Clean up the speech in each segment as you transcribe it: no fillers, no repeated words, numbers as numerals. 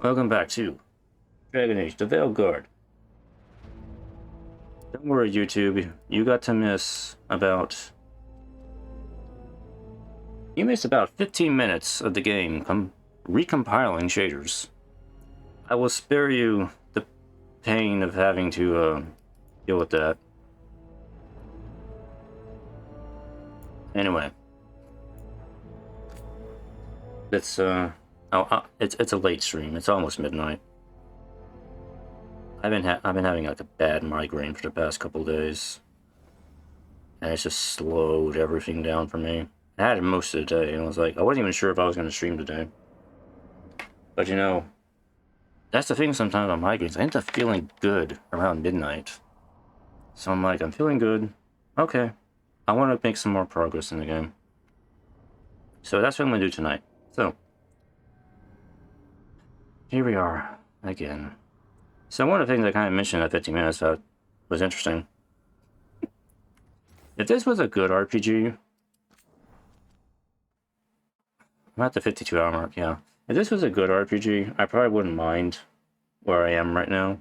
Welcome back to Dragon Age, the Veilguard. Don't worry, YouTube, you got to miss about... You missed about 15 minutes of the game recompiling shaders. I will spare you the pain of having to deal with that. Anyway. It's it's a late stream. It's almost midnight. I've been having like a bad migraine for the past couple days, and it's just slowed everything down for me. I had it most of the day, and I wasn't even sure if I was going to stream today. But you know, that's the thing sometimes on migraines. I end up feeling good around midnight. So I'm like, I'm feeling good. Okay, I want to make some more progress in the game. So that's what I'm going to do tonight. So, here we are, again. So one of the things I kind of mentioned at 15 minutes that was interesting. If this was a good RPG... I'm at the 52-hour mark, yeah. If this was a good RPG, I probably wouldn't mind where I am right now.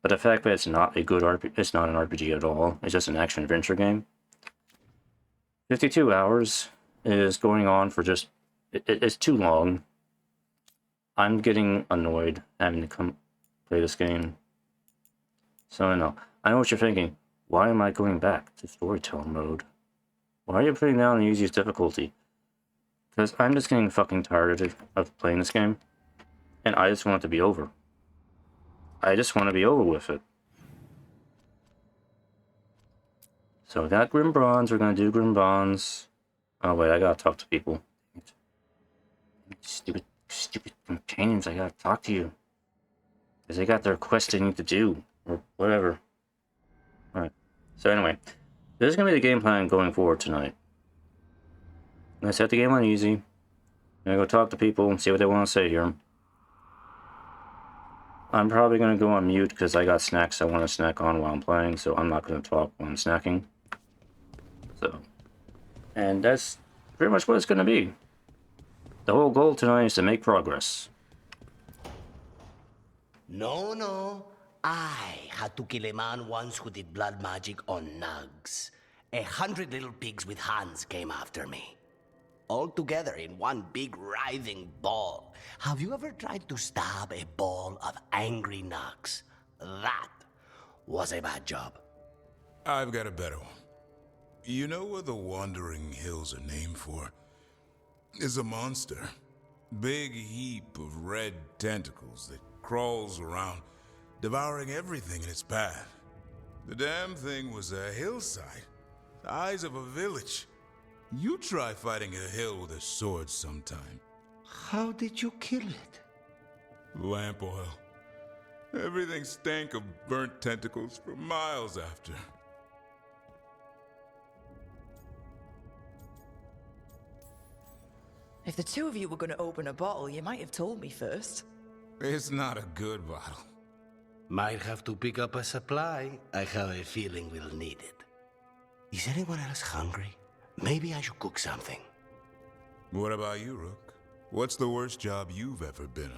But the fact that it's not a good RPG, it's not an RPG at all. It's just an action-adventure game. 52 hours is going on for just... It's too long. I'm getting annoyed having to play this game. So I know what you're thinking. Why am I going back to storytelling mode? Why are you putting down the easiest difficulty? Because I'm just getting fucking tired of playing this game. And I just want it to be over. I just want to be over with it. So we got Grim Bronze. We're going to do Grim Bonds. Oh wait, I gotta talk to people. Stupid companions, I gotta talk to you. Because they got their quest they need to do. Or whatever. Alright. So anyway. This is gonna be the game plan going forward tonight. I'm gonna set the game on easy. I'm gonna go talk to people and see what they want to say here. I'm probably gonna go on mute because I got snacks I want to snack on while I'm playing, so I'm not gonna talk while I'm snacking. So. And that's pretty much what it's gonna be. The whole goal tonight is to make progress. No. I had to kill a man once who did blood magic on nugs. 100 little pigs with hands came after me. All together in one big writhing ball. Have you ever tried to stab a ball of angry nugs? That was a bad job. I've got a better one. You know what the Wandering Hills are named for? Is a monster. Big heap of red tentacles that crawls around, devouring everything in its path. The damn thing was a hillside, the size of a village. You try fighting a hill with a sword sometime. How did you kill it? Lamp oil. Everything stank of burnt tentacles for miles after. If the two of you were going to open a bottle, you might have told me first. It's not a good bottle. Might have to pick up a supply. I have a feeling we'll need it. Is anyone else hungry? Maybe I should cook something. What about you, Rook? What's the worst job you've ever been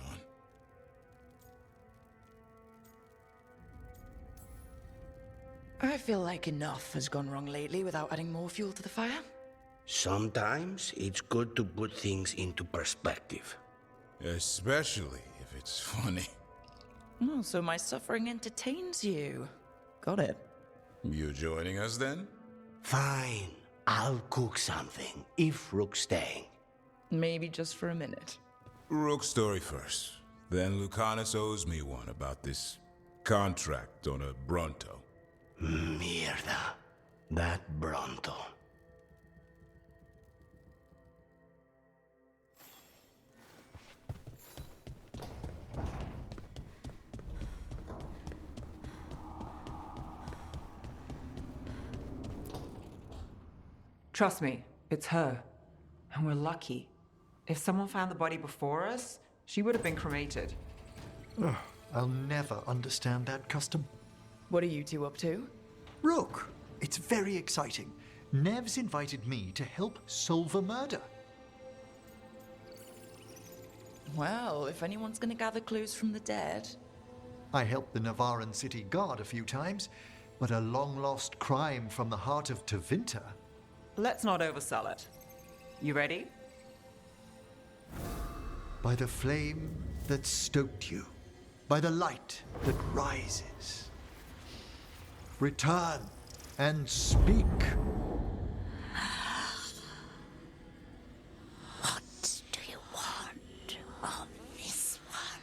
on? I feel like enough has gone wrong lately without adding more fuel to the fire. Sometimes it's good to put things into perspective. Especially if it's funny. Oh, so my suffering entertains you. Got it. You joining us then? Fine. I'll cook something, if Rook's staying. Maybe just for a minute. Rook's story first. Then Lucanus owes me one about this contract on a Bronto. Mierda. That Bronto. Trust me, it's her. And we're lucky. If someone found the body before us, she would have been cremated. Ugh, I'll never understand that custom. What are you two up to? Rook, it's very exciting. Nev's invited me to help solve a murder. Well, if anyone's gonna gather clues from the dead. I helped the Navaran city guard a few times, but a long-lost crime from the heart of Tevinter. Let's not oversell it. You ready? By the flame that stoked you, by the light that rises. Return and speak. What do you want of this one?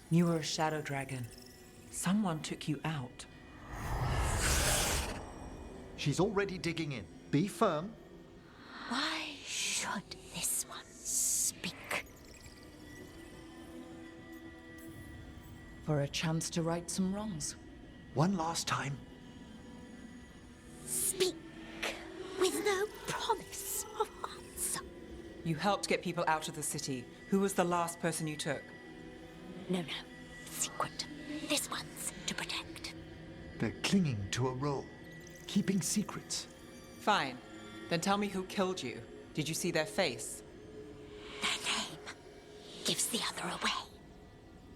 You were a shadow dragon. Someone took you out. She's already digging in. Be firm. Why should this one speak? For a chance to right some wrongs. One last time. Speak with no promise of answer. You helped get people out of the city. Who was the last person you took? No. Secret. This one's to protect. They're clinging to a role, keeping secrets. Fine. Then tell me who killed you. Did you see their face? Their name gives the other away.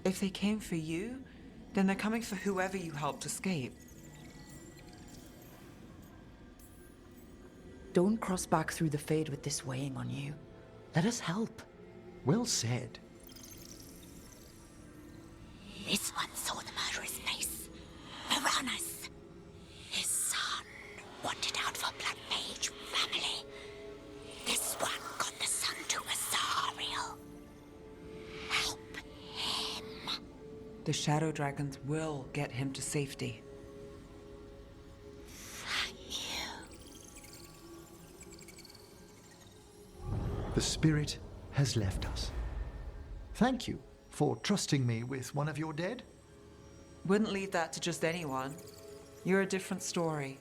If they came for you, then they're coming for whoever you helped escape. Don't cross back through the Fade with this weighing on you. Let us help. Well said. This one saw the murderer's face. Uranus. His son wanted out for Blood Mage family. This one got the son to Azariel. Help him. The shadow dragons will get him to safety. Thank you. The spirit has left us. Thank you for trusting me with one of your dead. Wouldn't leave that to just anyone. You're a different story.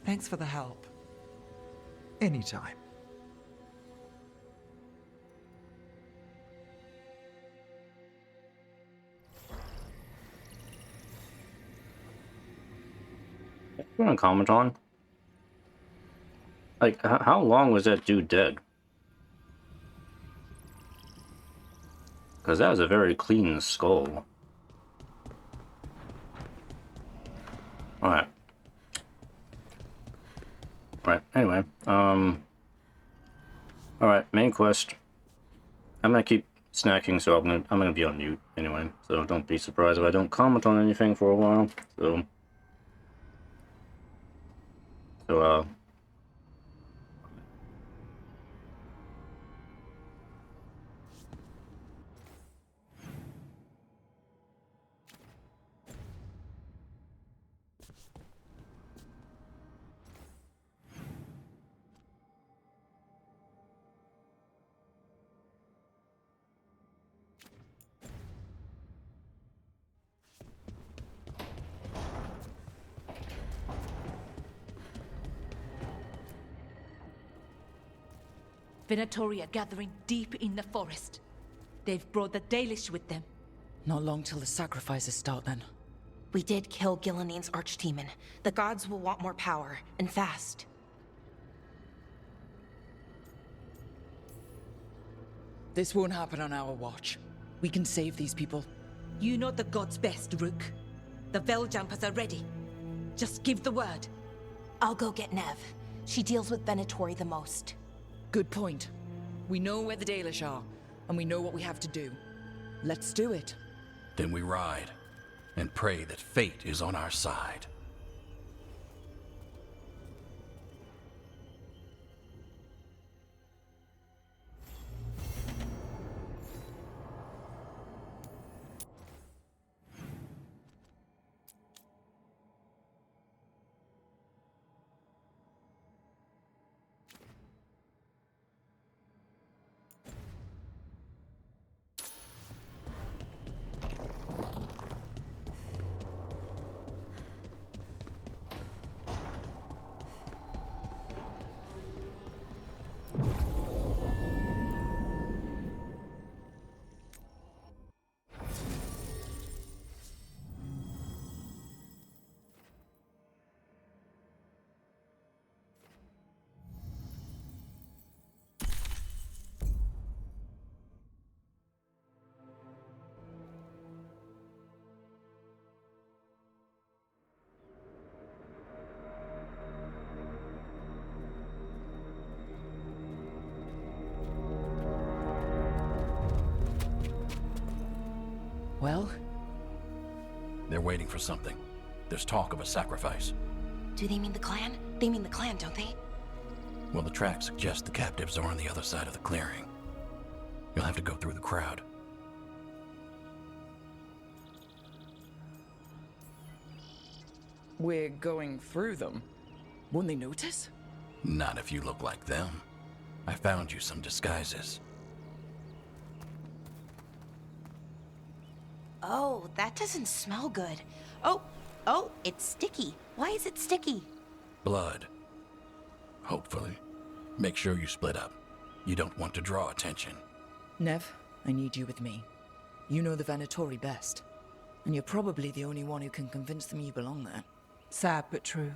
Thanks for the help. Anytime. You want to comment on? Like, how long was that dude dead? Because that was a very clean skull. Alright. Right, anyway. Alright, main quest. I'm gonna keep snacking, so I'm gonna be on mute anyway. So don't be surprised if I don't comment on anything for a while. So Venatori are gathering deep in the forest. They've brought the Dalish with them. Not long till the sacrifices start then. We did kill Ghilan'nain's archdemon. The gods will want more power, and fast. This won't happen on our watch. We can save these people. You know the gods best, Rook. The Veiljumpers are ready. Just give the word. I'll go get Nev. She deals with Venatori the most. Good point. We know where the Dalish are, and we know what we have to do. Let's do it. Then we ride, and pray that fate is on our side. Well? They're waiting for something. There's talk of a sacrifice. Do they mean the clan? They mean the clan, don't they? Well, the tracks suggest the captives are on the other side of the clearing. You'll have to go through the crowd. We're going through them. Won't they notice? Not if you look like them. I found you some disguises. Oh, that doesn't smell good. Oh, it's sticky. Why is it sticky? Blood. Hopefully. Make sure you split up. You don't want to draw attention. Nev, I need you with me. You know the Venatori best. And you're probably the only one who can convince them you belong there. Sad but true.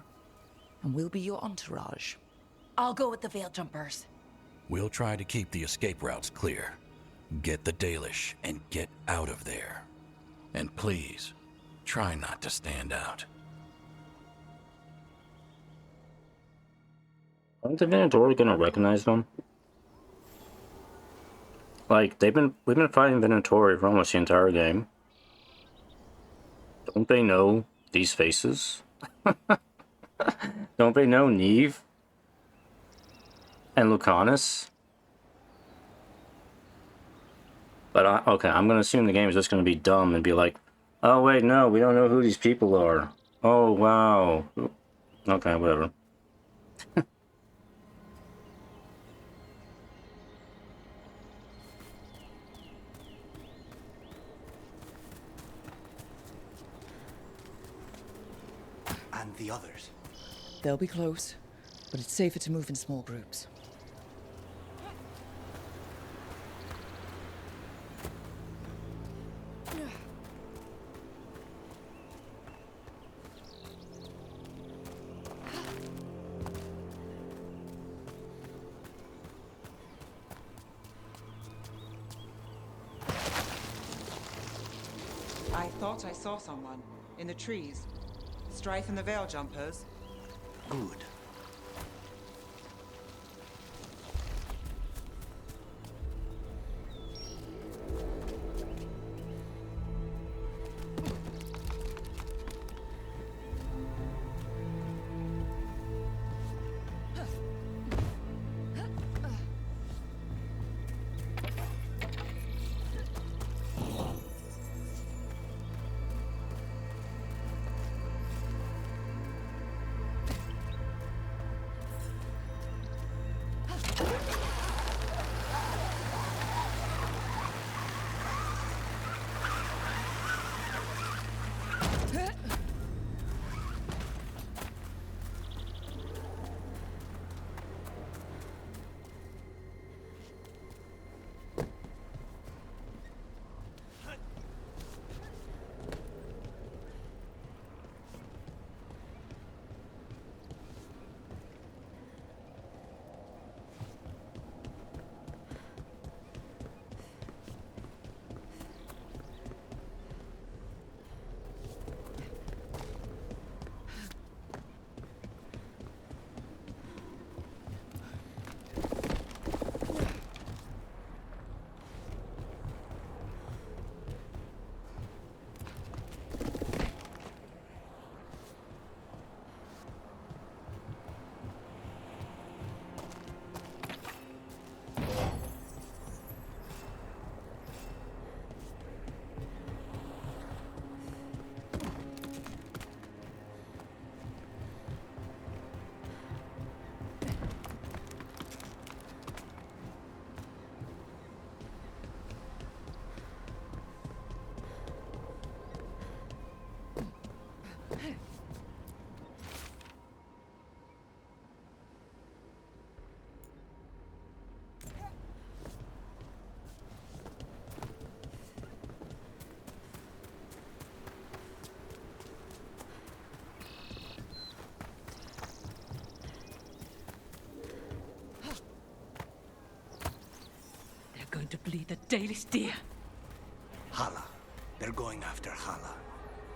And we'll be your entourage. I'll go with the Veil Jumpers. We'll try to keep the escape routes clear. Get the Dalish and get out of there. And please, try not to stand out. Aren't the Venatori gonna recognize them? Like, we've been fighting Venatori for almost the entire game. Don't they know these faces? Don't they know Neve? And Lucanus? But okay, I'm gonna assume the game is just gonna be dumb and be like, oh wait, no, we don't know who these people are. Oh wow. Okay, whatever. And the others? They'll be close, but it's safer to move in small groups. I thought I saw someone in the trees. Strife and the Veil Jumpers. Good. Going to bleed the Dalish deer. Hala. They're going after Hala.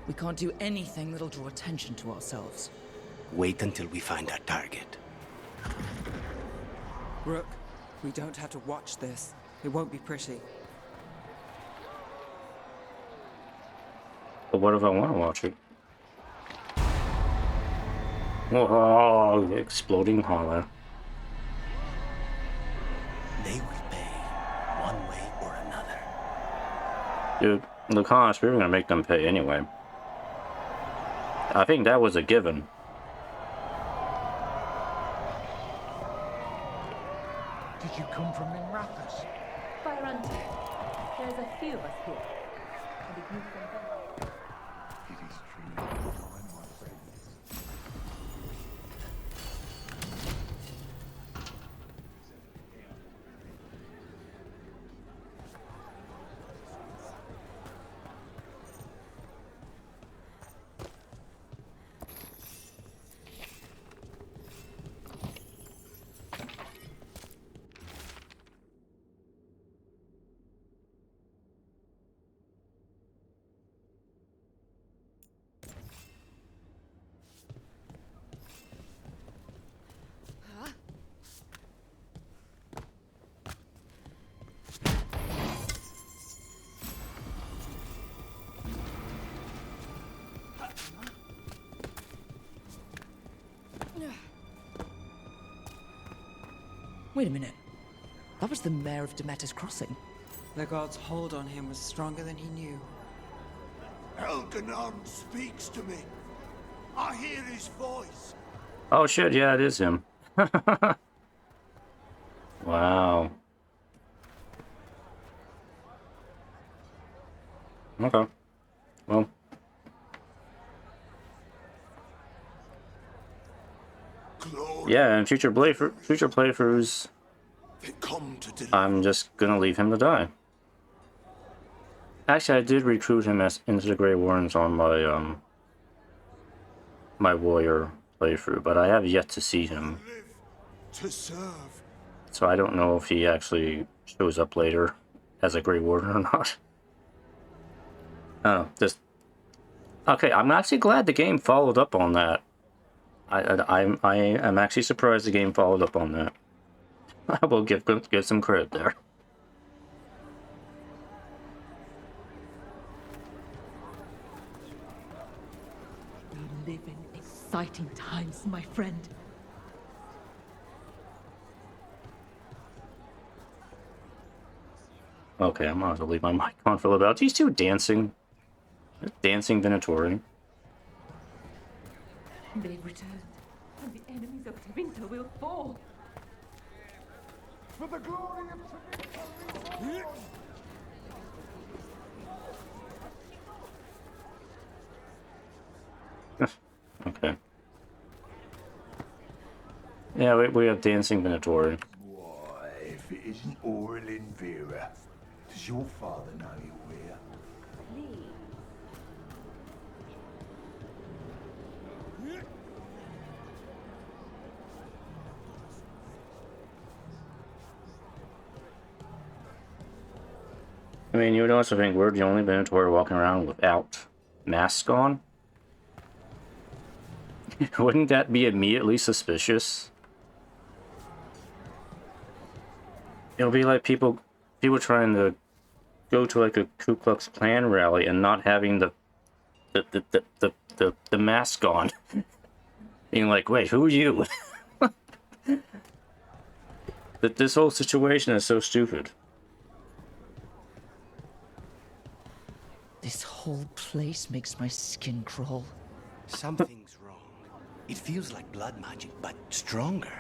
We can't do anything that'll draw attention to ourselves. Wait until we find our target. Rook, we don't have to watch this. It won't be pretty. But what if I want to watch it? Oh, exploding holler. They will pay, one way or another. Dude, the cost, we were gonna make them pay anyway. I think that was a given. Did you come from Minrathous? Fire Hunter, there's a few of us here. And if you can help. It is truly a time, my friend. Wait a minute. That was the mayor of Demeter's Crossing. The god's hold on him was stronger than he knew. Elgar'nan speaks to me. I hear his voice. Oh shit, yeah, it is him. Wow. Okay. Well. Yeah, in future playthroughs, I'm just gonna leave him to die. Actually, I did recruit him into the Grey Warrens on my my warrior playthrough, but I have yet to see him. So I don't know if he actually shows up later as a Grey Warden or not. Oh, just okay. I'm actually glad the game followed up on that. I am actually surprised the game followed up on that. I will give some credit there. We live in exciting times, my friend. Okay, I might as well leave my mic on for a little bit. These two dancing. Dancing Venatori. They've returned, and the enemies of Tevinter will fall. For the glory of Tevinter. Okay. Yeah, we have dancing Venatori. Why, if it isn't Aurelin Vera, does your father know you're here? Me? I mean, you would also think we're the only Venatori walking around without masks on. Wouldn't that be immediately suspicious? It'll be like people trying to go to like a Ku Klux Klan rally and not having the mask on. Being like, wait, who are you? That this whole situation is so stupid. This whole place makes my skin crawl. Something's wrong. It feels like blood magic, but stronger.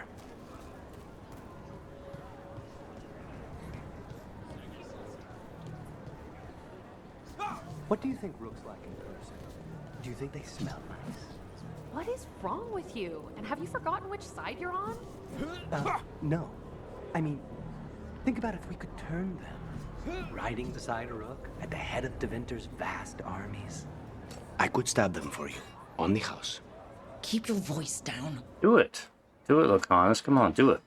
What do you think Rook's like in person? Do you think they smell nice? What is wrong with you? And have you forgotten which side you're on? No. I mean, think about if we could turn them. Riding beside a Rook at the head of Tevinter's vast armies. I could stab them for you, on the house. Keep your voice down. Do it. Do it, Lacanis. Come on, do it.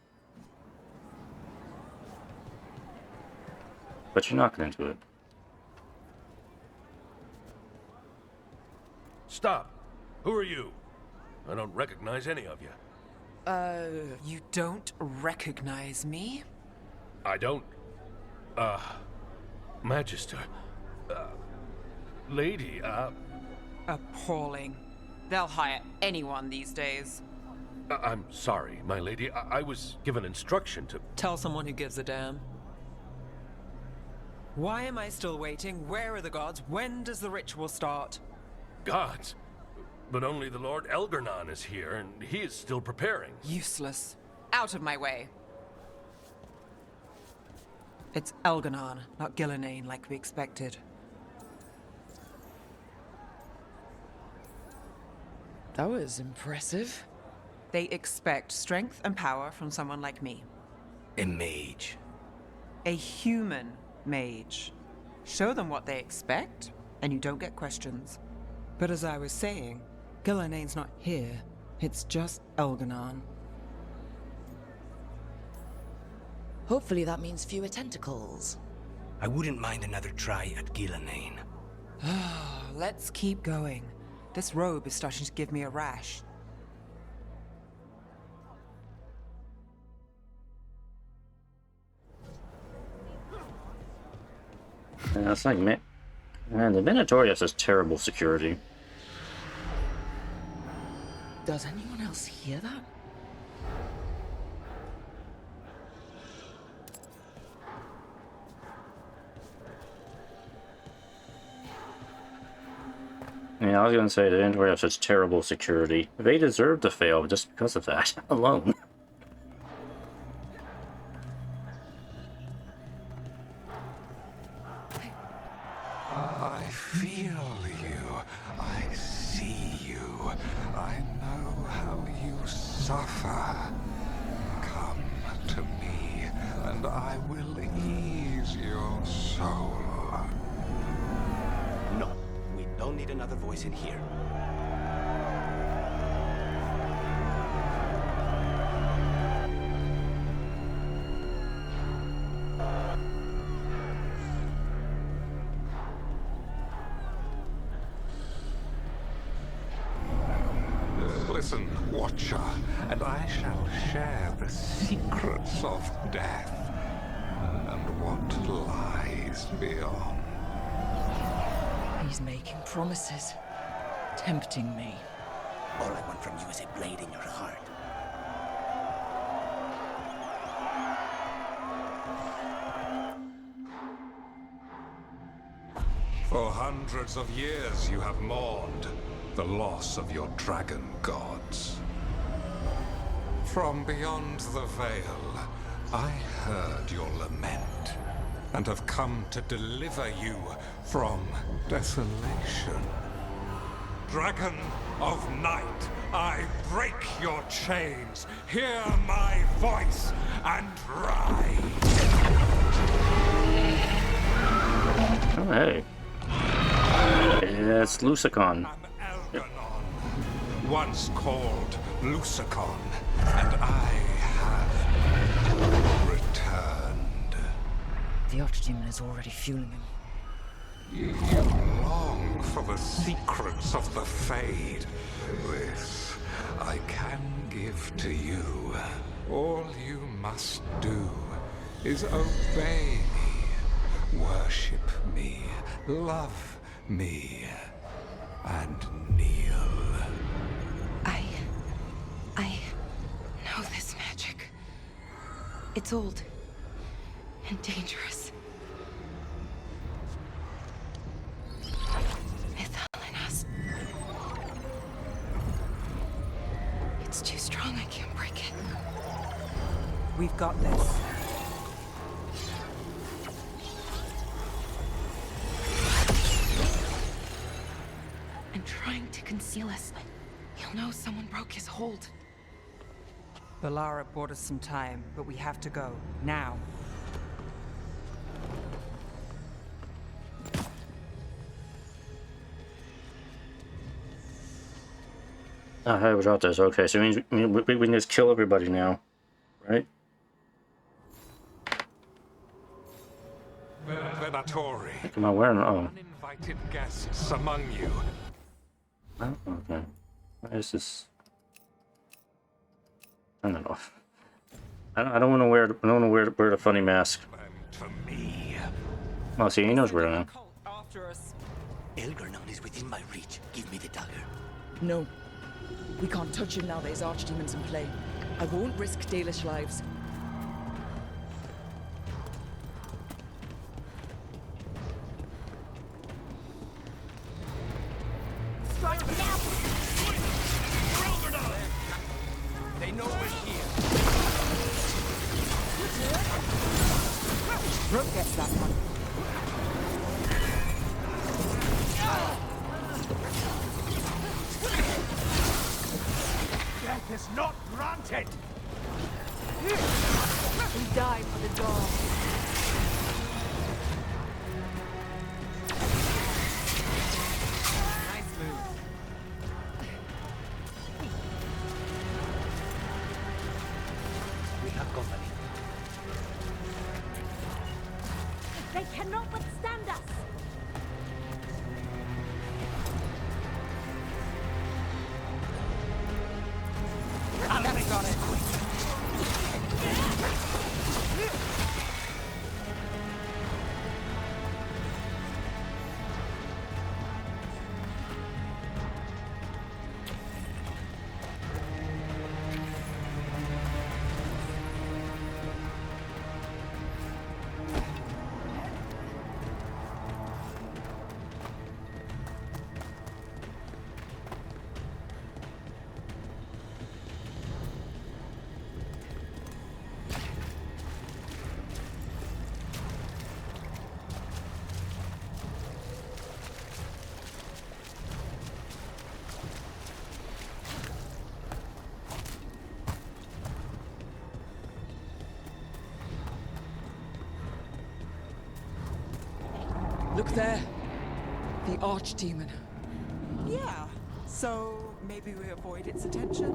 But you're not going to do it. Stop! Who are you? I don't recognize any of you. You don't recognize me? I don't. Magister. Lady, Appalling. They'll hire anyone these days. I'm sorry, my lady. I was given instruction to... Tell someone who gives a damn. Why am I still waiting? Where are the gods? When does the ritual start? Gods? But only the Lord Elgar'nan is here, and he is still preparing. Useless. Out of my way. It's Elgar'nan, not Ghilan'nain, like we expected. That was impressive. They expect strength and power from someone like me. A mage. A human mage. Show them what they expect, and you don't get questions. But as I was saying, Ghilan'nain's not here. It's just Elgar'nan. Hopefully that means fewer tentacles. I wouldn't mind another try at Ghilan'nain. Let's keep going. This robe is starting to give me a rash. Yeah, it's like, man, the Venatori has terrible security. Does anyone else hear that? Yeah, I was gonna say the Venatori have such terrible security. They deserve to fail just because of that alone. I feel you. I see you. I know how you suffer. Come to me, and I will ease your soul. No, we don't need another voice in here. Listen, Watcher, and I shall share the secrets of death and what lies beyond. He's making promises, tempting me. All I want from you is a blade in your heart. For hundreds of years you have mourned the loss of your dragon gods. From beyond the veil, I heard your lament, and have come to deliver you from desolation. Dragon of night, I break your chains. Hear my voice and ride. Oh, hey. It's Lusicon. Once called Lusicon, and I have returned. The Archdemon is already fueling him. You long for the secrets of the Fade. This I can give to you. All you must do is obey me, worship me, love me, and kneel. I know this magic. It's old and dangerous. Mythalinas. It's too strong, I can't break it. We've got this. And trying to conceal us. He'll know someone broke his hold. Bellara bought us some time, but we have to go. Now. Oh, hey, we got this. Okay, so it means we can just kill everybody now, right? Venatori. Am I wearing? Oh. Uninvited guests among you. Oh, okay. What is this? I don't know. I don't want to wear. I don't want to wear the funny mask. To me. Oh, see, he knows where I am. After us. Elgar'nan is within my reach. Give me the dagger. No. We can't touch him now that his archdemon's in play. I won't risk Dalish lives. Strike now! They know we're here. Rook gets that one. Death is not granted! We die for the dog. Nice move. We have company. They cannot withstand us! That's got it. Look there. The archdemon. Yeah. So maybe we avoid its attention.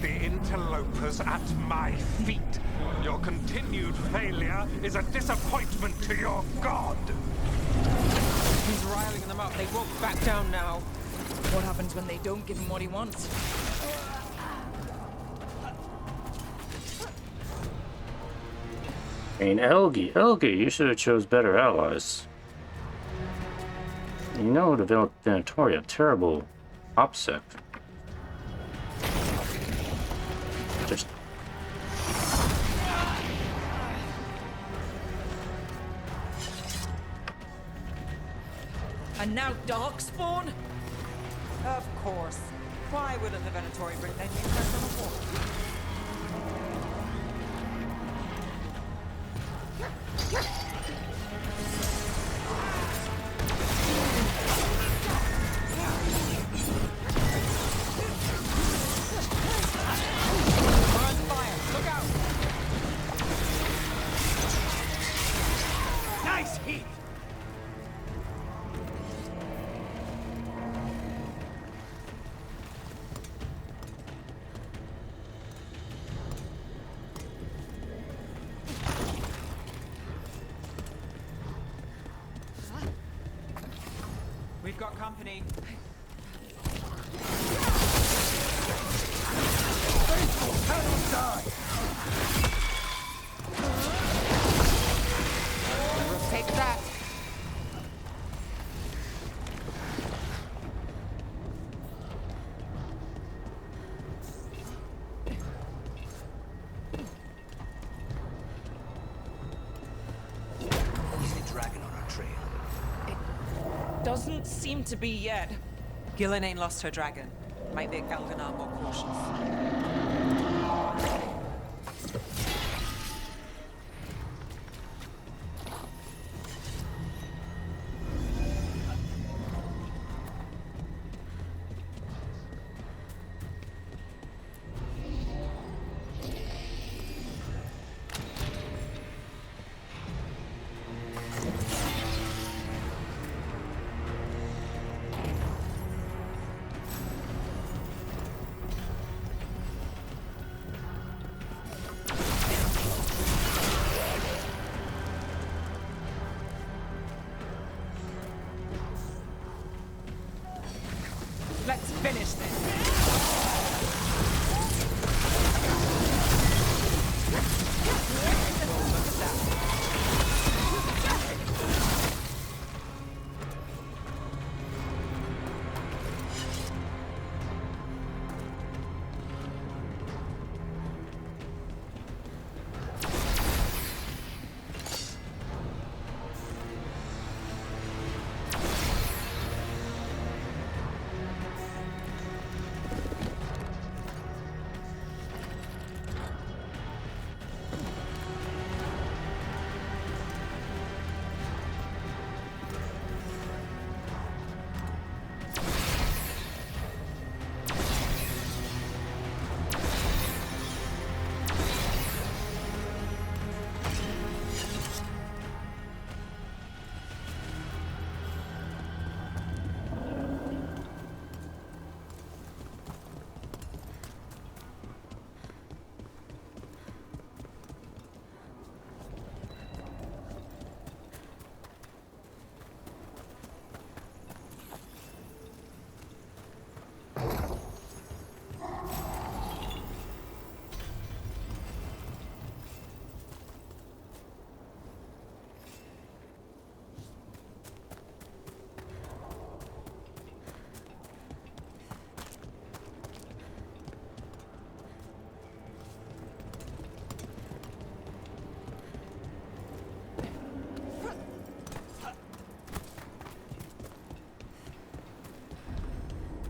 The interlopers at my feet. Your continued failure is a disappointment to your god. He's riling them up. They won't back down now. What happens when they don't give him what he wants? I mean, Elgi, you should have chose better allies. You know the Venatori, a terrible OPSEC. Just... And now Darkspawn? Of course. Why wouldn't the Venatori bring their new friends on a war? We've got company. Take that. Is the dragon on our trail? Doesn't seem to be yet. Ghilan'nain lost her dragon. Might make Elgar'nan more cautious. Let's finish this.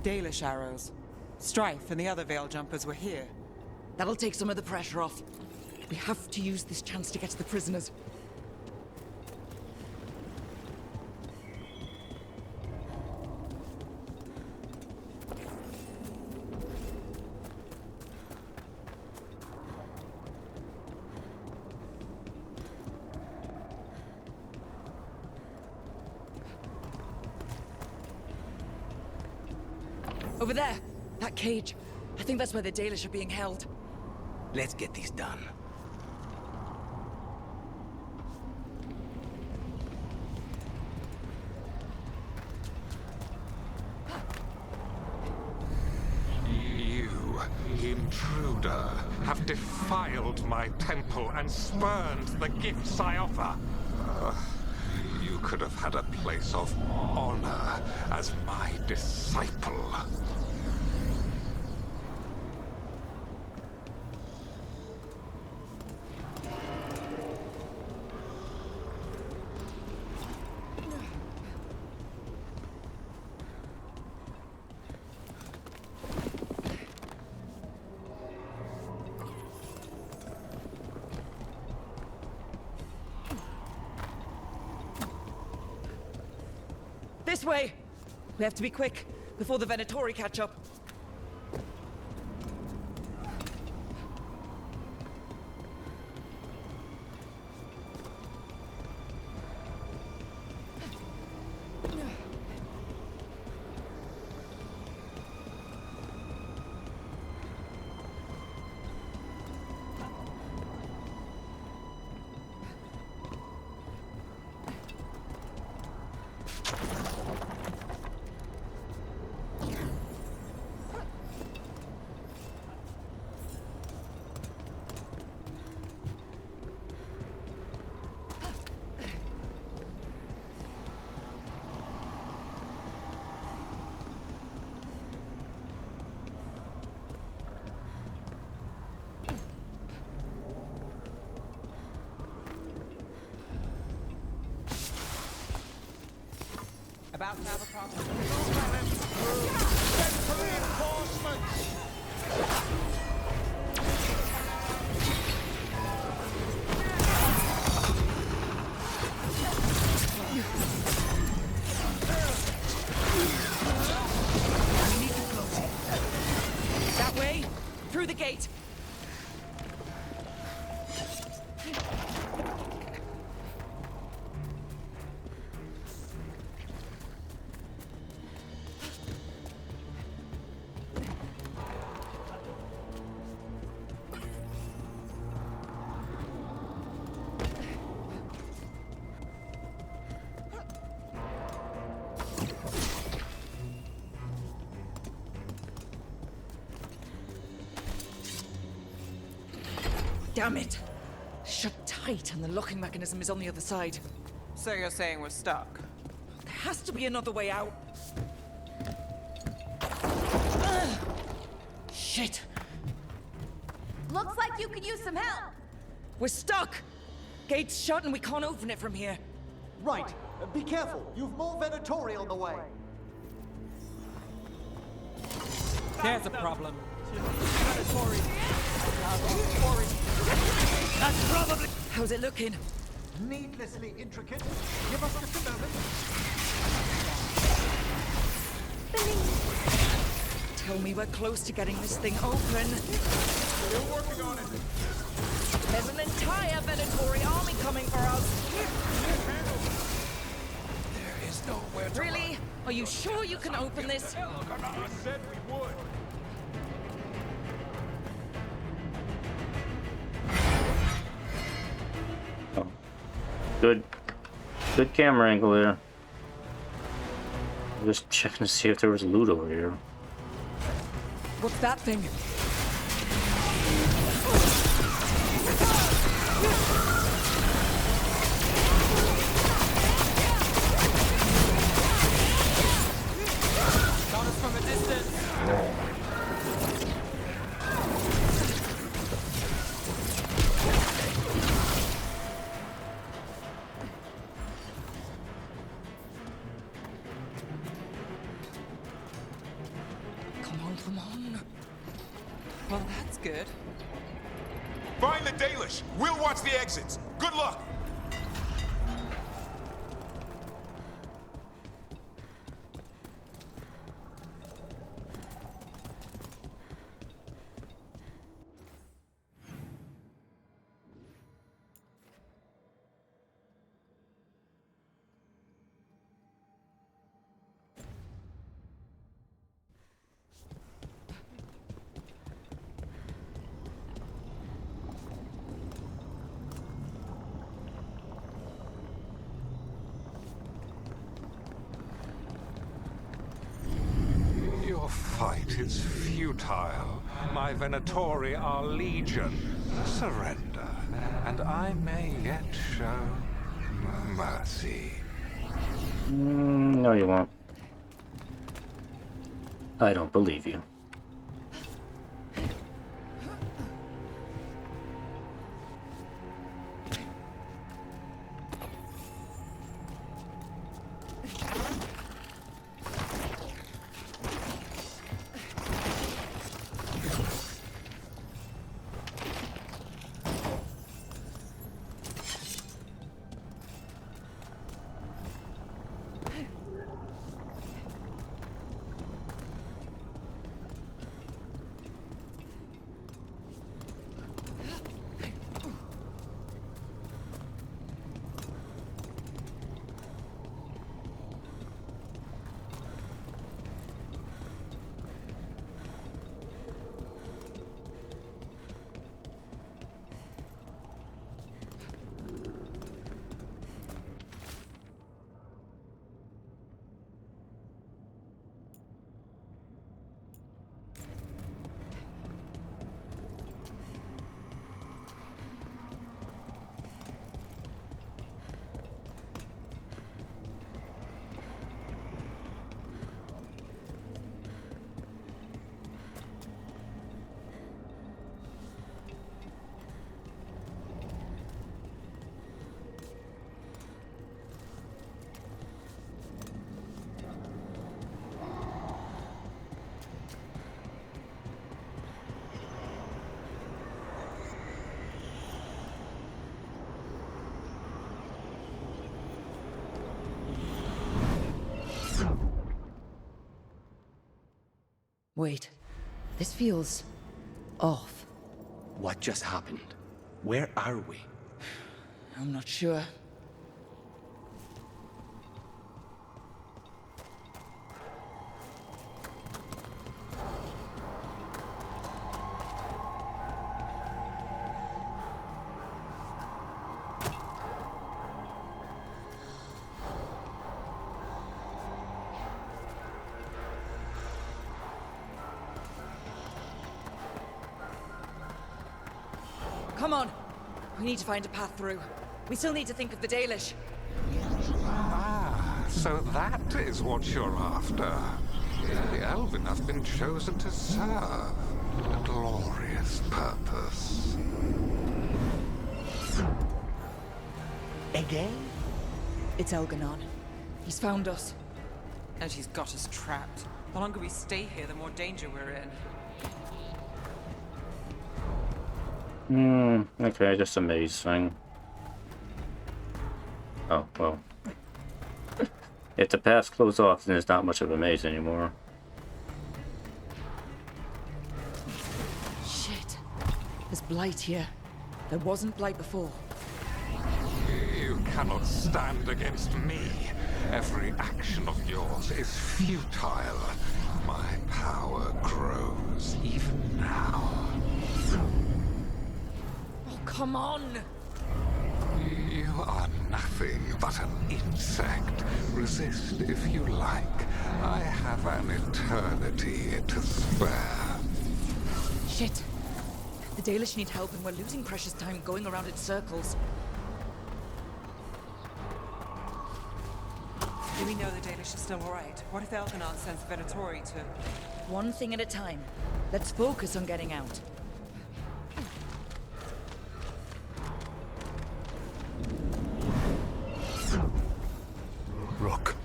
Dalish arrows. Strife and the other Veil Jumpers were here. That'll take some of the pressure off. We have to use this chance to get to the prisoners. Over there! That cage. I think that's where the Dalish are being held. Let's get this done. You, intruder, have defiled my temple and spurned the gifts I offer. You could have had a place of honor as my disciple. This way! We have to be quick, before the Venatori catch up. About to have a problem. That way? Through the gate. Damn it! Shut tight, and the locking mechanism is on the other side. So you're saying we're stuck? There has to be another way out. Shit! Looks like you could use some help. We're stuck! Gate's shut and we can't open it from here. Right. Be careful. You've more Venatori on the way. There's a problem. That's probably... How's it looking? Needlessly intricate. Give us just a moment. Tell me we're close to getting this thing open. Still working on it. There's an entire Venatori army coming for us. There is nowhere to Really? Are you sure you can open this? I said we would. Oh. Good camera angle there. Just checking to see if there was loot over here. What's that thing? Shot us from a distance. Come on. Well, that's good. Find the Dalish. We'll watch the exits. Good luck. Your fight is futile. My Venatori are legion. Surrender, and I may yet show mercy. No, you won't. I don't believe you. Wait. This feels... off. What just happened? Where are we? I'm not sure. Come on! We need to find a path through. We still need to think of the Dalish. Ah, so that is what you're after. The Elven have been chosen to serve a glorious purpose. Again? It's Elgar'nan. He's found us. And he's got us trapped. The longer we stay here, the more danger we're in. Okay, just a maze thing. Oh, well. If the path's closed off, then it's not much of a maze anymore. Shit. There's blight here. There wasn't blight before. You cannot stand against me. Every action of yours is futile. My power grows even now. Come on! You are nothing but an insect. Resist if you like. I have an eternity to spare. Shit. The Dalish need help and we're losing precious time going around in circles. Do we know the Dalish are still alright? What if Elgar'nan sends Venatori to... One thing at a time. Let's focus on getting out. Rook,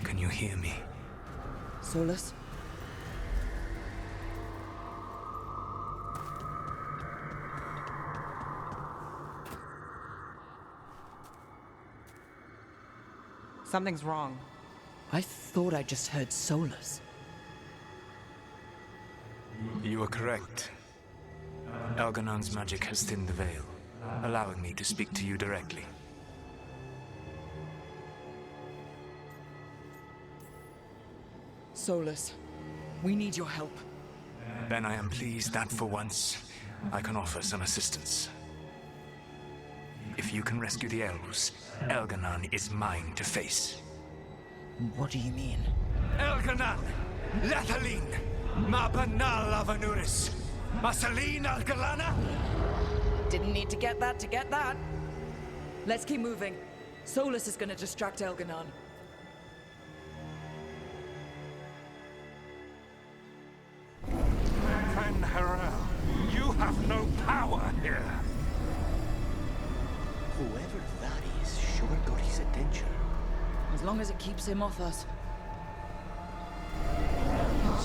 can you hear me? Solas? Something's wrong. I thought I just heard Solas. You are correct. Elgar'nan's magic has thinned the veil, allowing me to speak to you directly. Solas, we need your help. Then I am pleased that for once, I can offer some assistance. If you can rescue the elves, Elgar'nan is mine to face. What do you mean? Elgar'nan! Lathalin! Ma banal avanuris! Masalin al Ghilan'nain! Didn't need to get that. Let's keep moving. Solas is gonna distract Elgar'nan. Fen'Harel, you have no power here. Whoever that is sure got his attention. As long as it keeps him off us.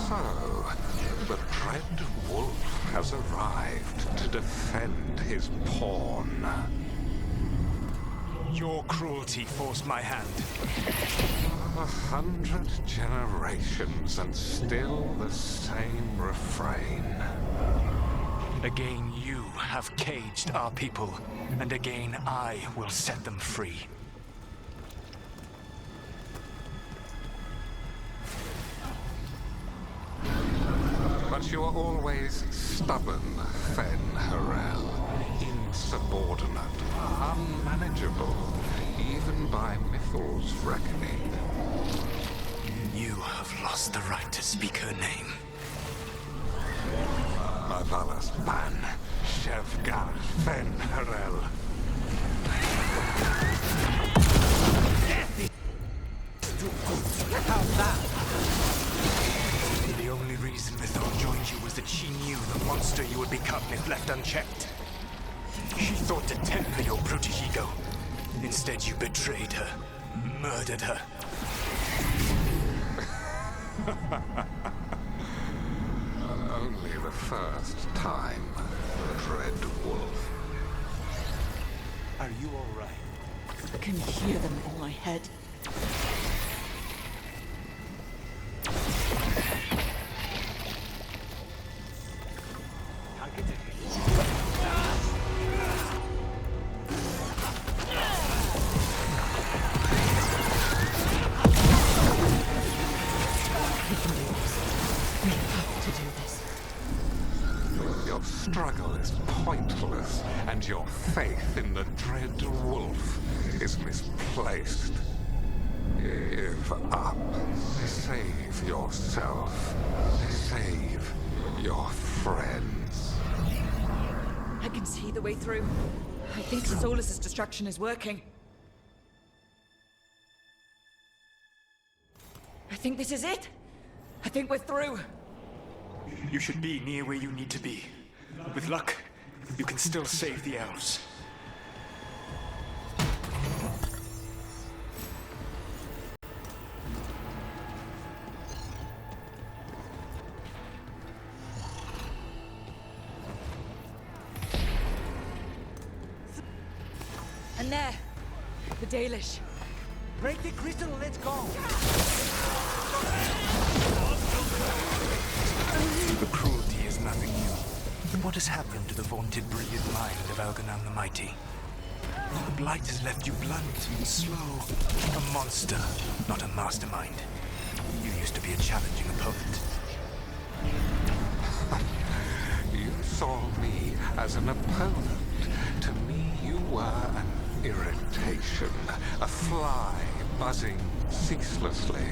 So, the Dread Wolf has arrived to defend his pawn. Your cruelty forced my hand. 100 generations and still the same refrain. Again you have caged our people, and again I will set them free. But you are always stubborn, Fen'Harel. Insubordinate, unmanageable, even by Mythal's reckoning. You have lost the right to speak her name. Mavalas Ban, Shevgar Fen'Harel. How's that? The only reason Mythal joined you was that she knew the monster you would become if left unchecked. She thought to temper your brutish ego. Instead, you betrayed her, murdered her. Only the first time, Dread Wolf. Are you all right? I can hear them in my head. dread wolf is misplaced. Give up. Save yourself. Save your friends. I can see the way through. I think Solas's distraction is working. I think this is it. I think we're through. You should be near where you need to be. With luck, you can still save the elves. And there, the Dalish. Break the crystal, let's go! The cruelty is nothing new. But what has happened to the vaunted brilliant mind of Elgar'nan the Mighty? The blight has left you blunt and slow. A monster, not a mastermind. You used to be a challenging opponent. You saw me as an opponent. To me, you were an irritation, a fly buzzing ceaselessly.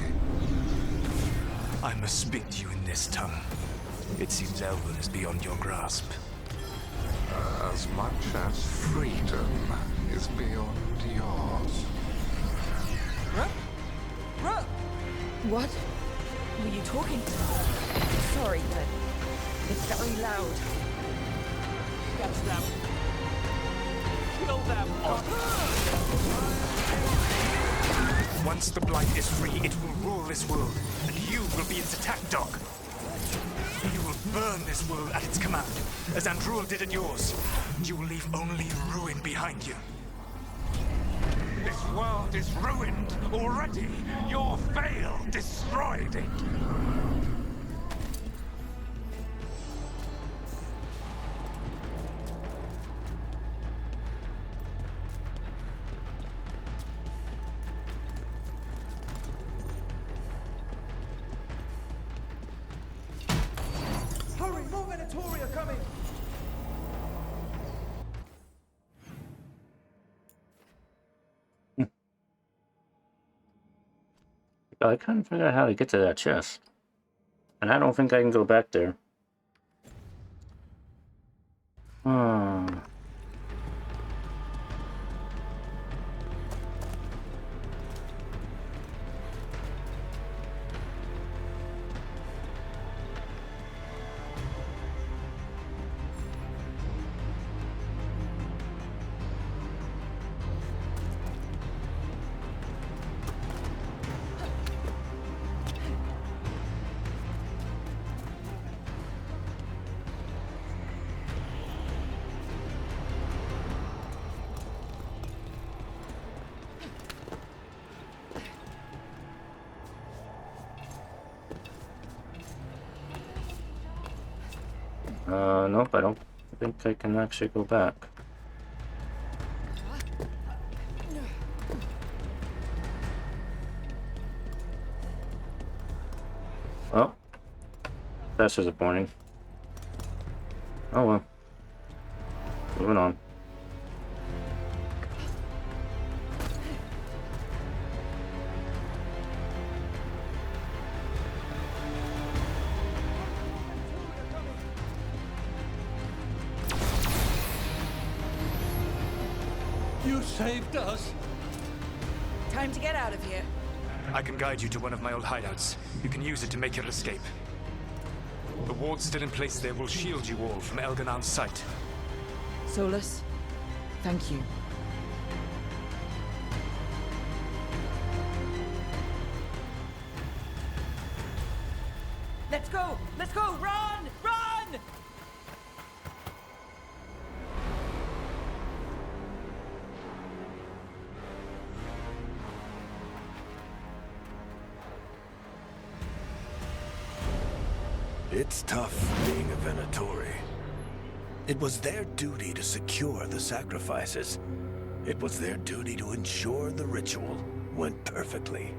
I must speak to you in this tongue. It seems Elven is beyond your grasp. As much as freedom is beyond yours. What? Were you talking? Sorry, but it's very loud. Catch them. Kill them. Once the blight is free, it will rule this world, and you will be its attack dog. You will burn this world at its command, as Andruil did at yours. You will leave only ruin behind you. This world is ruined already. Your veil destroyed it. Hurry, more Venatori are coming! I couldn't figure out how to get to that chest. And I don't think I can go back there. Nope, I don't think I can actually go back. Oh, that's disappointing. Oh well. Moving on. You saved us. Time to get out of here. I can guide you to one of my old hideouts. You can use it to make your escape. The wards still in place there will shield you all from Elgar'nan's sight. Solas, thank you. Let's go! Let's go! Run! Run! It's tough being a Venatori. It was their duty to secure the sacrifices. It was their duty to ensure the ritual went perfectly.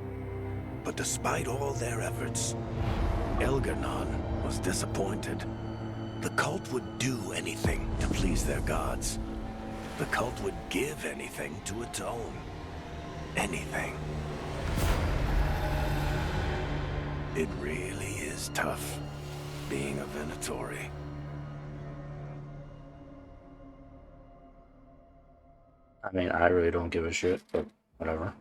But despite all their efforts, Elgar'nan was disappointed. The cult would do anything to please their gods. The cult would give anything to atone. Anything. It really is tough, being a Venatori. I mean, I really don't give a shit, but whatever.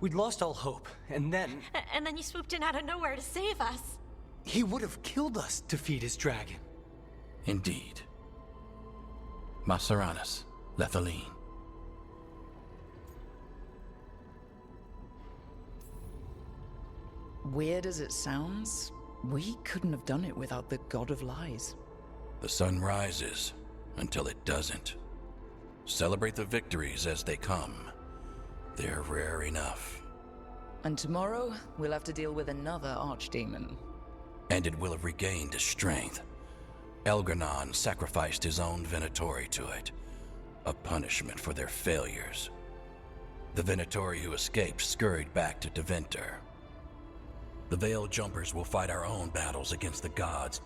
We'd lost all hope, and then... And then you swooped in out of nowhere to save us. He would have killed us to feed his dragon. Indeed. Masaranis, Lethaline. Weird as it sounds, we couldn't have done it without the God of Lies. The sun rises until it doesn't. Celebrate the victories as they come. They're rare enough. And tomorrow, we'll have to deal with another archdemon. And it will have regained its strength. Elgar'nan sacrificed his own Venatori to it. A punishment for their failures. The Venatori who escaped scurried back to Deventer. The Veil Jumpers will fight our own battles against the gods.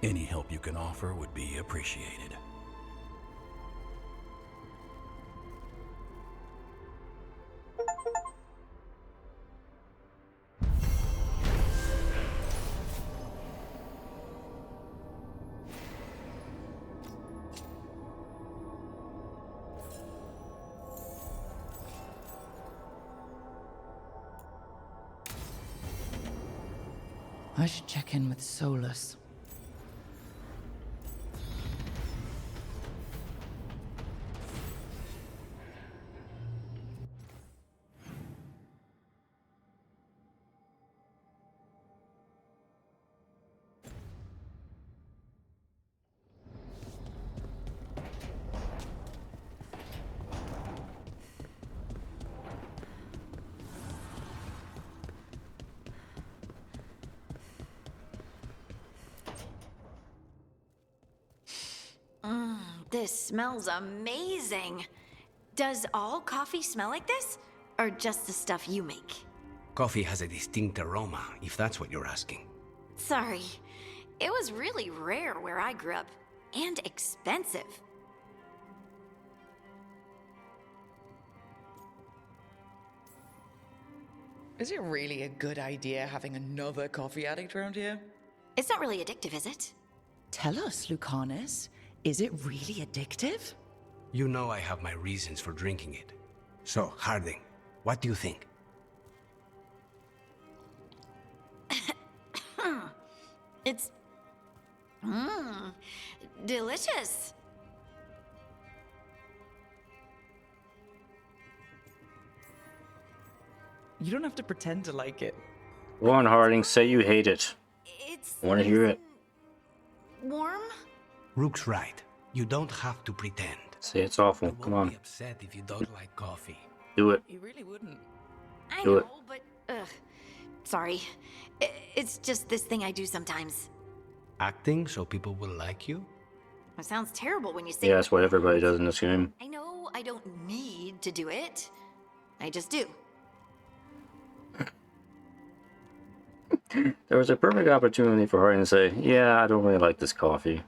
Any help you can offer would be appreciated. I should check in with Solas. This smells amazing. Does all coffee smell like this? Or just the stuff you make? Coffee has a distinct aroma, if that's what you're asking. Sorry. It was really rare where I grew up. And expensive. Is it really a good idea having another coffee addict around here? It's not really addictive, is it? Tell us, Lucanus. Is it really addictive? You know I have my reasons for drinking it. So, Harding, what do you think? It's... delicious. You don't have to pretend to like it. Go on, Harding, say you hate it. I want to hear it. Warm? Rook's right. You don't have to pretend. Say it's awful. You Come won't on. be upset if you don't like coffee. Do it. You really wouldn't. I Do know, it. but... sorry. It's just this thing I do sometimes. Acting so people will like you? It sounds terrible when you say Yeah, that's what everybody does in this game. I know I don't need to do it. I just do. There was a perfect opportunity for Harding to say, yeah, I don't really like this coffee.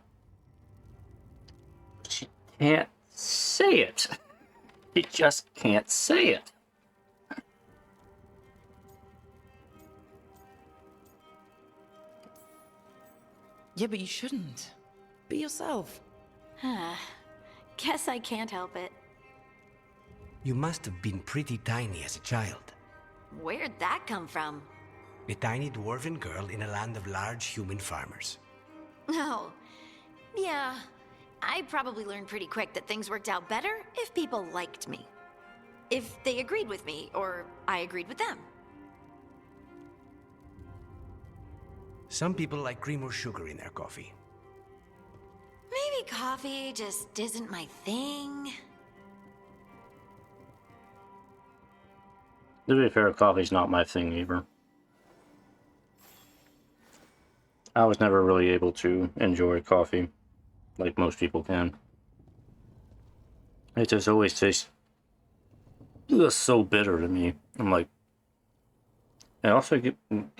She can't say it. She just can't say it. Yeah, but you shouldn't. Be yourself. Guess I can't help it. You must have been pretty tiny as a child. Where'd that come from? A tiny dwarven girl in a land of large human farmers. Oh, yeah. I probably learned pretty quick that things worked out better if people liked me. If they agreed with me, or I agreed with them. Some people like cream or sugar in their coffee. Maybe coffee just isn't my thing. To be fair, coffee's not my thing either. I was never really able to enjoy coffee like most people can. It just always tastes so bitter to me. I'm like, And also,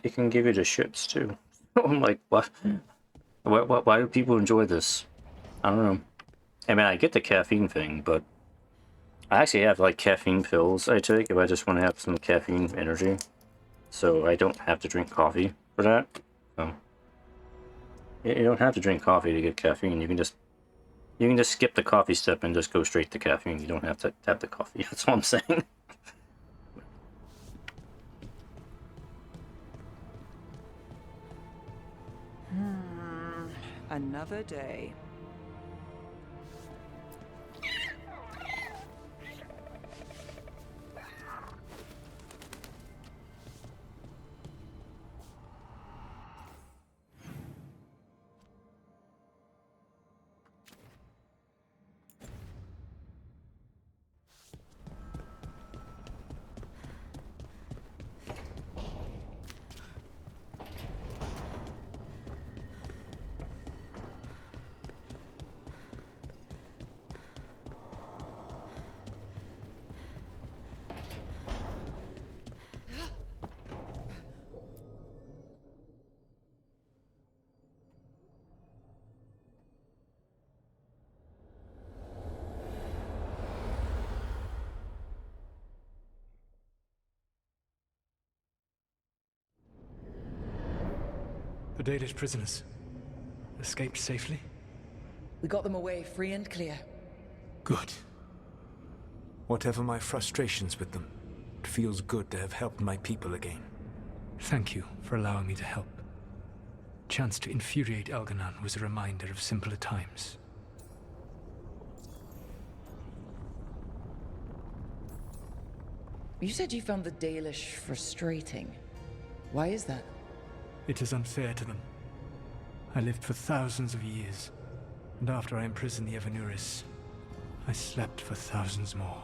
it can give you the shits too. I'm like, what? Why do people enjoy this? I don't know. I mean, I get the caffeine thing, but I actually have like caffeine pills I take if I just want to have some caffeine energy. So I don't have to drink coffee for that. So you don't have to drink coffee to get caffeine. You can just skip the coffee step and just go straight to caffeine. You don't have to have the coffee. That's what I'm saying. Another day. The Dalish prisoners escaped safely? We got them away free and clear. Good. Whatever my frustrations with them, it feels good to have helped my people again. Thank you for allowing me to help. Chance to infuriate Elgar'nan was a reminder of simpler times. You said you found the Dalish frustrating. Why is that? It is unfair to them. I lived for thousands of years, and after I imprisoned the Anaris, I slept for thousands more.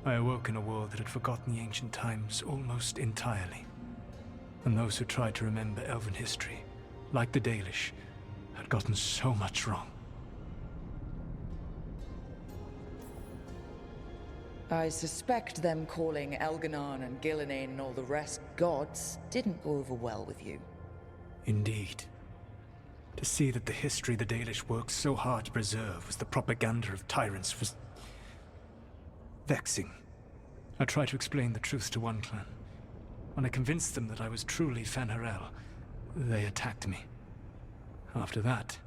I awoke in a world that had forgotten the ancient times almost entirely. And those who tried to remember elven history, like the Dalish, had gotten so much wrong. I suspect them calling Elgar'nan and Ghilan'nain and all the rest gods didn't go over well with you. Indeed. To see that the history the Dalish worked so hard to preserve was the propaganda of tyrants was vexing. I tried to explain the truth to one clan. When I convinced them that I was truly Fen'Harel, they attacked me. After that,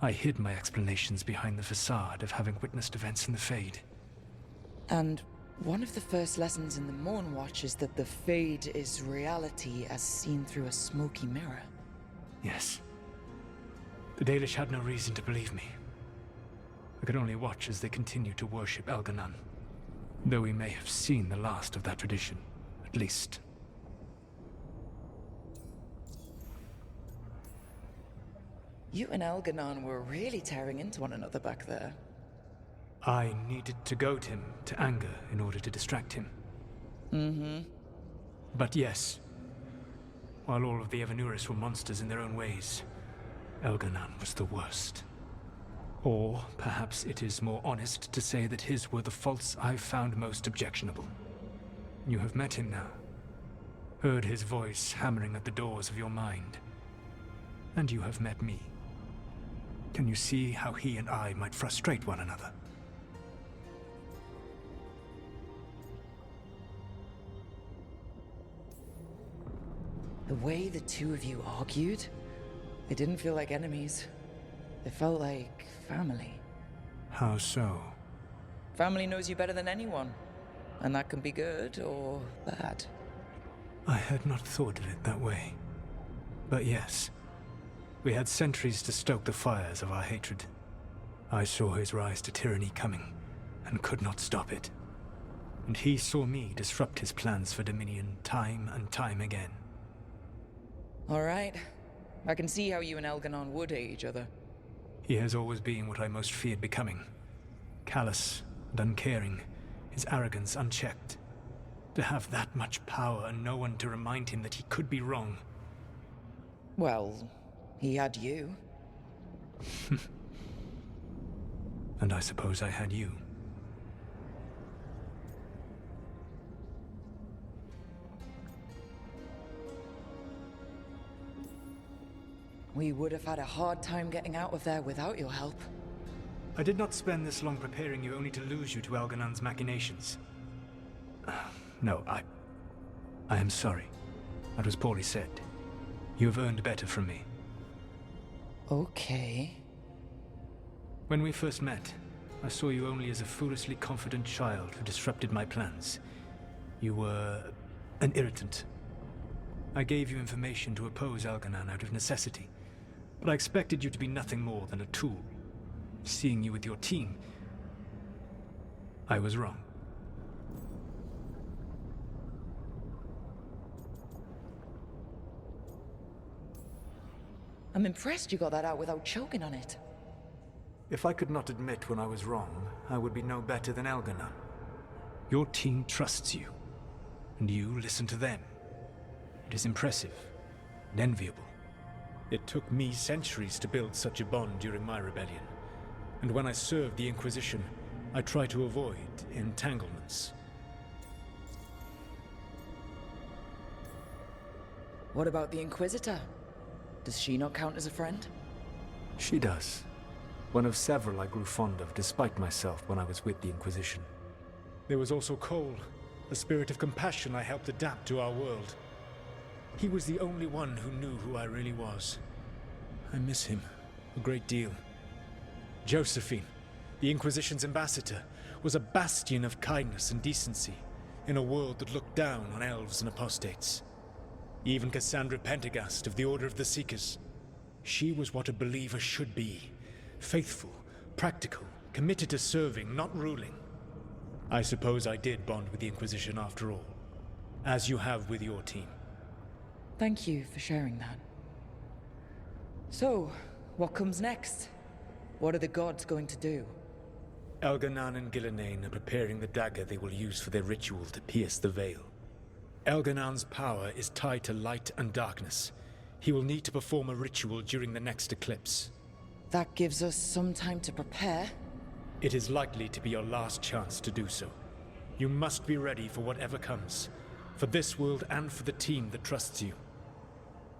I hid my explanations behind the facade of having witnessed events in the Fade. And one of the first lessons in the Mournwatch is that the Fade is reality as seen through a smoky mirror. Yes. The Dalish had no reason to believe me. I could only watch as they continued to worship Elgar'nan, though we may have seen the last of that tradition, at least. You and Elgar'nan were really tearing into one another back there. I needed to goad him to anger in order to distract him. Mm-hmm. But yes, while all of the Anaris were monsters in their own ways, Elgar'nan was the worst. Or perhaps it is more honest to say that his were the faults I found most objectionable. You have met him now. Heard his voice hammering at the doors of your mind. And you have met me. Can you see how he and I might frustrate one another? The way the two of you argued, it didn't feel like enemies. It felt like family. How so? Family knows you better than anyone. And that can be good or bad. I had not thought of it that way. But yes, we had centuries to stoke the fires of our hatred. I saw his rise to tyranny coming, and could not stop it. And he saw me disrupt his plans for dominion time and time again. All right. I can see how you and Elgar'nan would hate each other. He has always been what I most feared becoming. Callous and uncaring, his arrogance unchecked. To have that much power and no one to remind him that he could be wrong. Well, he had you. And I suppose I had you. We would have had a hard time getting out of there without your help. I did not spend this long preparing you only to lose you to Elgar'nan's machinations. No, I am sorry. That was poorly said. You have earned better from me. Okay. When we first met, I saw you only as a foolishly confident child who disrupted my plans. You were an irritant. I gave you information to oppose Elgar'nan out of necessity, but I expected you to be nothing more than a tool. Seeing you with your team, I was wrong. I'm impressed you got that out without choking on it. If I could not admit when I was wrong, I would be no better than Elgar'nan. Your team trusts you, and you listen to them. It is impressive and enviable. It took me centuries to build such a bond during my rebellion, and when I served the Inquisition, I tried to avoid entanglements. What about the Inquisitor? Does she not count as a friend? She does. One of several I grew fond of despite myself when I was with the Inquisition. There was also Cole, a spirit of compassion I helped adapt to our world. He was the only one who knew who I really was. I miss him a great deal. Josephine, the Inquisition's ambassador, was a bastion of kindness and decency in a world that looked down on elves and apostates. Even Cassandra Pendergast of the Order of the Seekers. She was what a believer should be. Faithful, practical, committed to serving, not ruling. I suppose I did bond with the Inquisition after all, as you have with your team. Thank you for sharing that. So, what comes next? What are the gods going to do? Elgar'nan and Ghilan'nain are preparing the dagger they will use for their ritual to pierce the veil. Elgar'nan's power is tied to light and darkness. He will need to perform a ritual during the next eclipse. That gives us some time to prepare. It is likely to be your last chance to do so. You must be ready for whatever comes, for this world and for the team that trusts you.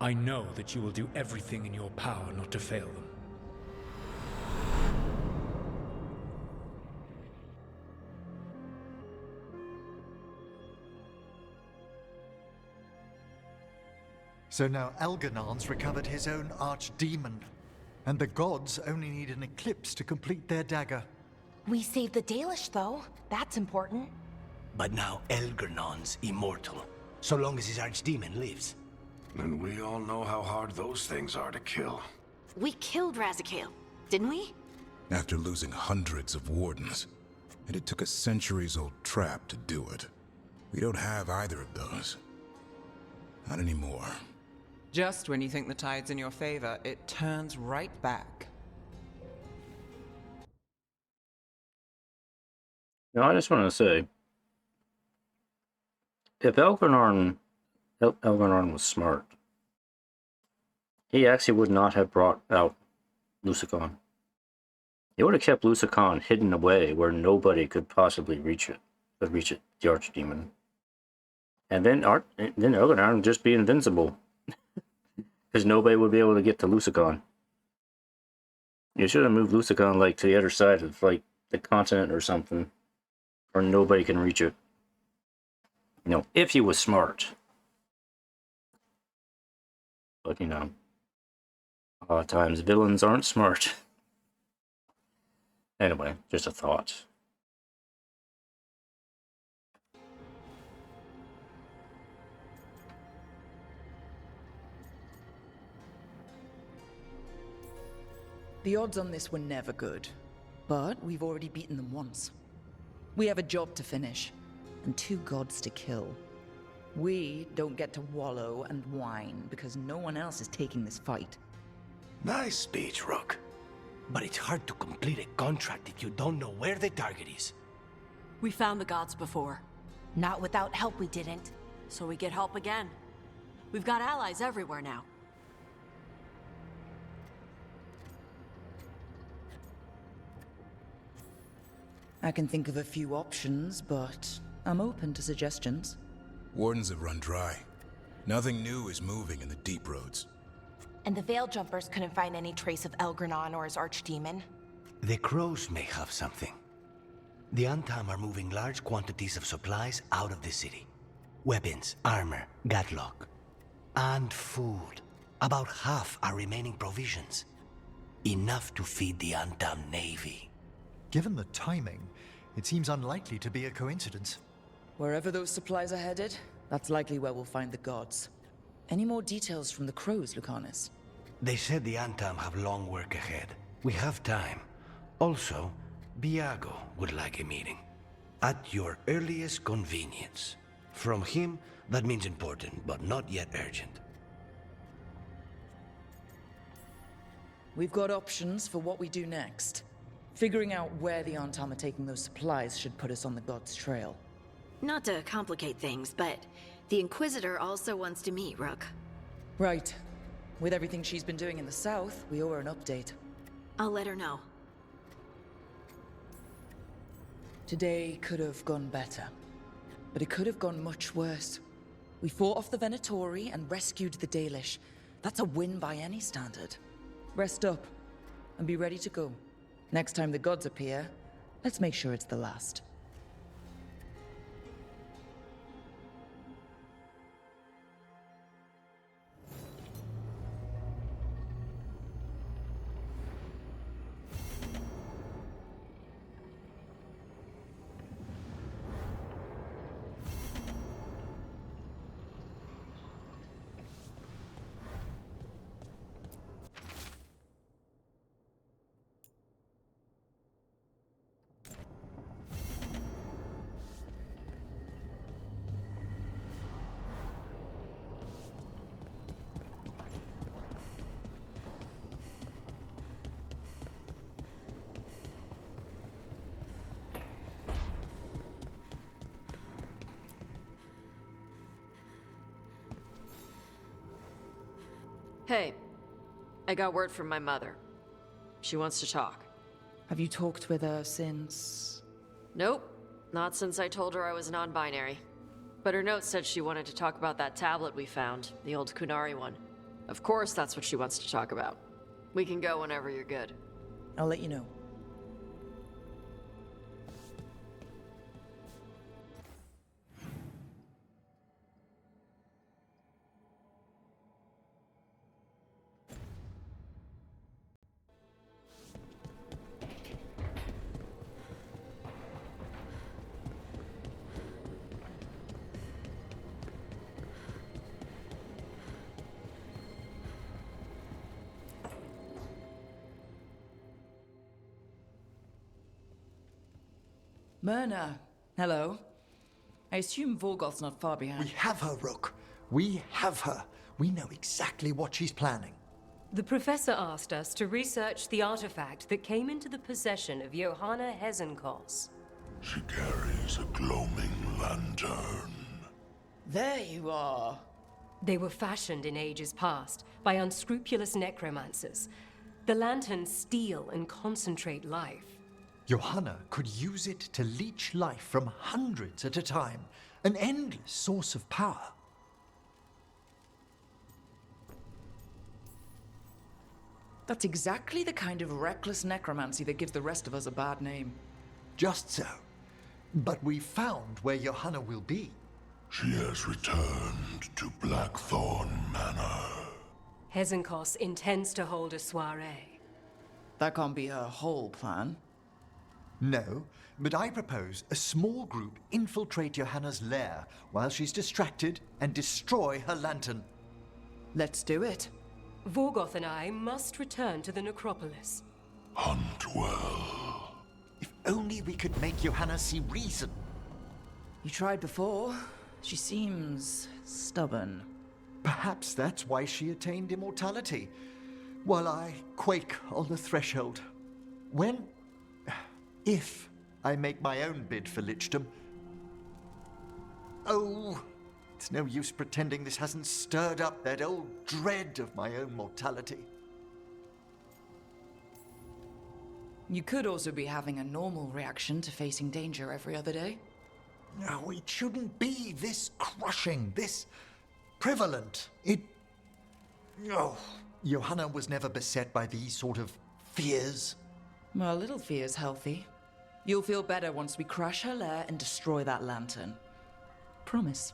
I know that you will do everything in your power not to fail them. So now Elgar'nan's recovered his own archdemon, and the gods only need an eclipse to complete their dagger. We saved the Dalish, though. That's important. But now Elgar'nan's immortal, so long as his archdemon lives. And we all know how hard those things are to kill. We killed Razikale, didn't we? After losing hundreds of wardens. And it took a centuries-old trap to do it. We don't have either of those. Not anymore. Just when you think the tide's in your favor, it turns right back. Now, I just want to say, if Elgar'nan was smart, he actually would not have brought out Lusithan. He would have kept Lusithan hidden away where nobody could possibly reach it, the archdemon. And then Elgar'nan would just be invincible. Because nobody would be able to get to Lusithan. You should have moved Lusithan, like, to the other side of, like, the continent or something. Or nobody can reach it. You know, if he was smart. But, you know, a lot of times villains aren't smart. Anyway, just a thought. The odds on this were never good, but we've already beaten them once. We have a job to finish, and 2 gods to kill. We don't get to wallow and whine because no one else is taking this fight. Nice speech, Rook. But it's hard to complete a contract if you don't know where the target is. We found the gods before. Not without help, we didn't. So we get help again. We've got allies everywhere now. I can think of a few options, but I'm open to suggestions. Wardens have run dry. Nothing new is moving in the deep roads. And the Veil Jumpers couldn't find any trace of Elgar'nan or his archdemon? The crows may have something. The Untam are moving large quantities of supplies out of the city. Weapons, armor, gatlock. And food. About half are remaining provisions. Enough to feed the Untam navy. Given the timing, it seems unlikely to be a coincidence. Wherever those supplies are headed, that's likely where we'll find the gods. Any more details from the crows, Lucanus? They said the Untam have long work ahead. We have time. Also, Biago would like a meeting. At your earliest convenience. From him, that means important, but not yet urgent. We've got options for what we do next. Figuring out where the Untam are taking those supplies should put us on the gods' trail. Not to complicate things, but the Inquisitor also wants to meet Rook. Right. With everything she's been doing in the south, we owe her an update. I'll let her know. Today could have gone better, but it could have gone much worse. We fought off the Venatori and rescued the Dalish. That's a win by any standard. Rest up, and be ready to go. Next time the gods appear, let's make sure it's the last. Hey, I got word from my mother. She wants to talk. Have you talked with her since? Nope, not since I told her I was non-binary. But her note said she wanted to talk about that tablet we found, the old Kunari one. Of course that's what she wants to talk about. We can go whenever you're good. I'll let you know. Myrna, hello. I assume Vorgoth's not far behind. We have her, Rook. We have her. We know exactly what she's planning. The Professor asked us to research the artifact that came into the possession of Johanna Hezenkos. She carries a gloaming lantern. There you are. They were fashioned in ages past by unscrupulous necromancers. The lanterns steal and concentrate life. Johanna could use it to leech life from hundreds at a time. An endless source of power. That's exactly the kind of reckless necromancy that gives the rest of us a bad name. Just so. But we found where Johanna will be. She has returned to Blackthorn Manor. Hezenkos intends to hold a soiree. That can't be her whole plan. No, but I propose a small group infiltrate Johanna's lair while she's distracted and destroy her lantern. Let's do it. Vorgoth and I must return to the necropolis. Hunt well. If only we could make Johanna see reason. You tried before. She seems stubborn. Perhaps that's why she attained immortality, while I quake on the threshold. If I make my own bid for lichdom. Oh, it's no use pretending this hasn't stirred up that old dread of my own mortality. You could also be having a normal reaction to facing danger every other day. No, it shouldn't be this crushing, this prevalent. Johanna was never beset by these sort of fears? A little fear's healthy. You'll feel better once we crash her lair and destroy that lantern. Promise.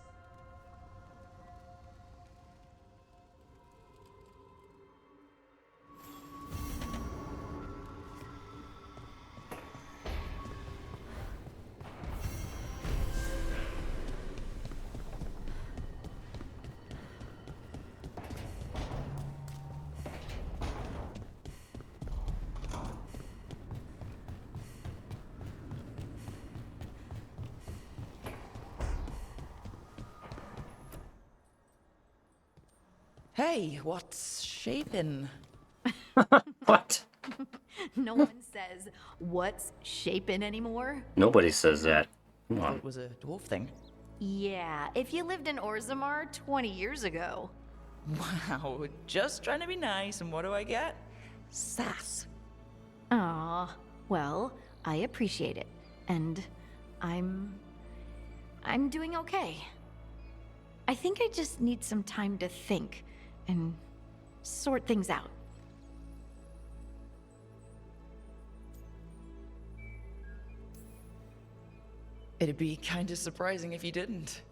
Hey, what's shaping? What? No one says, what's shaping anymore? Nobody says that. Come I thought on. it was a dwarf thing. Yeah, if you lived in Orzammar 20 years ago. Wow, just trying to be nice, and what do I get? Sass. Aw, well, I appreciate it. And I'm doing okay. I think I just need some time to think and sort things out. It'd be kind of surprising if you didn't.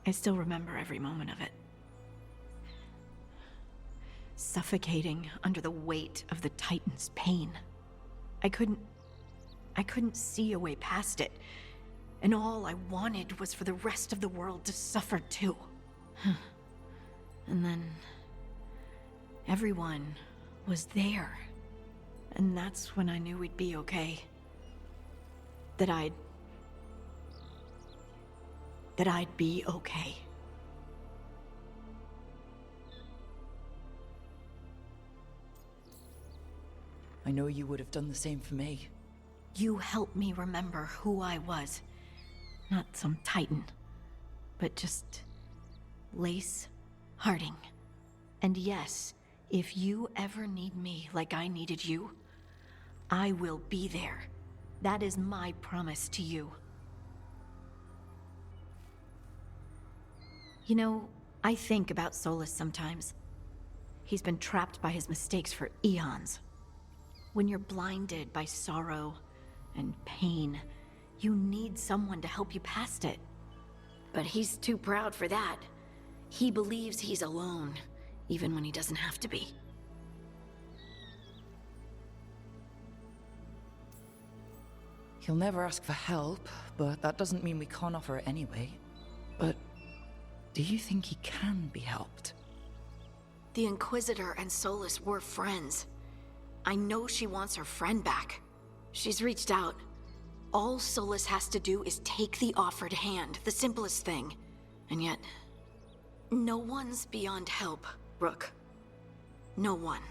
I still remember every moment of it. Suffocating under the weight of the Titan's pain. I couldn't see a way past it. And all I wanted was for the rest of the world to suffer too. And then everyone was there. And that's when I knew we'd be okay. That I'd be okay. I know you would have done the same for me. You helped me remember who I was. Not some titan, but just Lace Harding. And yes, if you ever need me like I needed you, I will be there. That is my promise to you. You know, I think about Solas sometimes. He's been trapped by his mistakes for eons. When you're blinded by sorrow and pain, you need someone to help you past it. But he's too proud for that. He believes he's alone, even when he doesn't have to be. He'll never ask for help, but that doesn't mean we can't offer it anyway. But do you think he can be helped? The Inquisitor and Solas were friends. I know she wants her friend back. She's reached out. All Solas has to do is take the offered hand, the simplest thing. And yet, no one's beyond help, Rook. No one.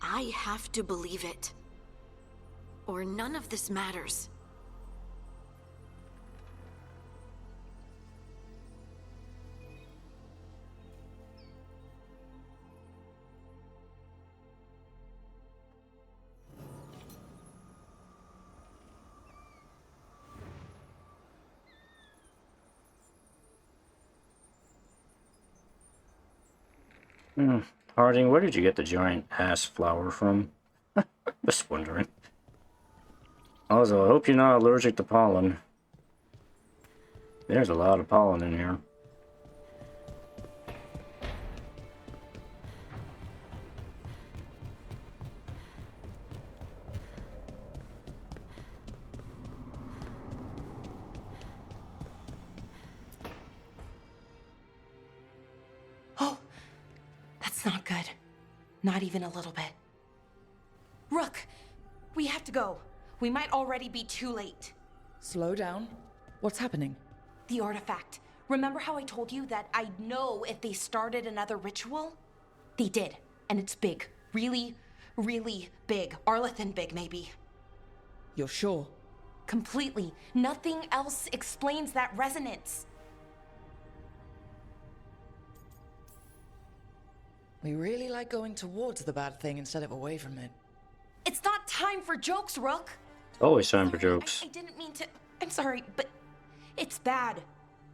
I have to believe it. Or none of this matters. Harding, where did you get the giant ass flower from? Just wondering. Also, I hope you're not allergic to pollen. There's a lot of pollen in here. Oh, that's not good. Not even a little bit. Rook, we have to go. We might already be too late. Slow down. What's happening? The artifact. Remember how I told you that I'd know if they started another ritual? They did, and it's big. Really, really big. Arlathan big, maybe. You're sure? Completely. Nothing else explains that resonance. We really like going towards the bad thing instead of away from it. It's not time for jokes, Rook. It's always time for jokes. I didn't mean to. I'm sorry, but it's bad.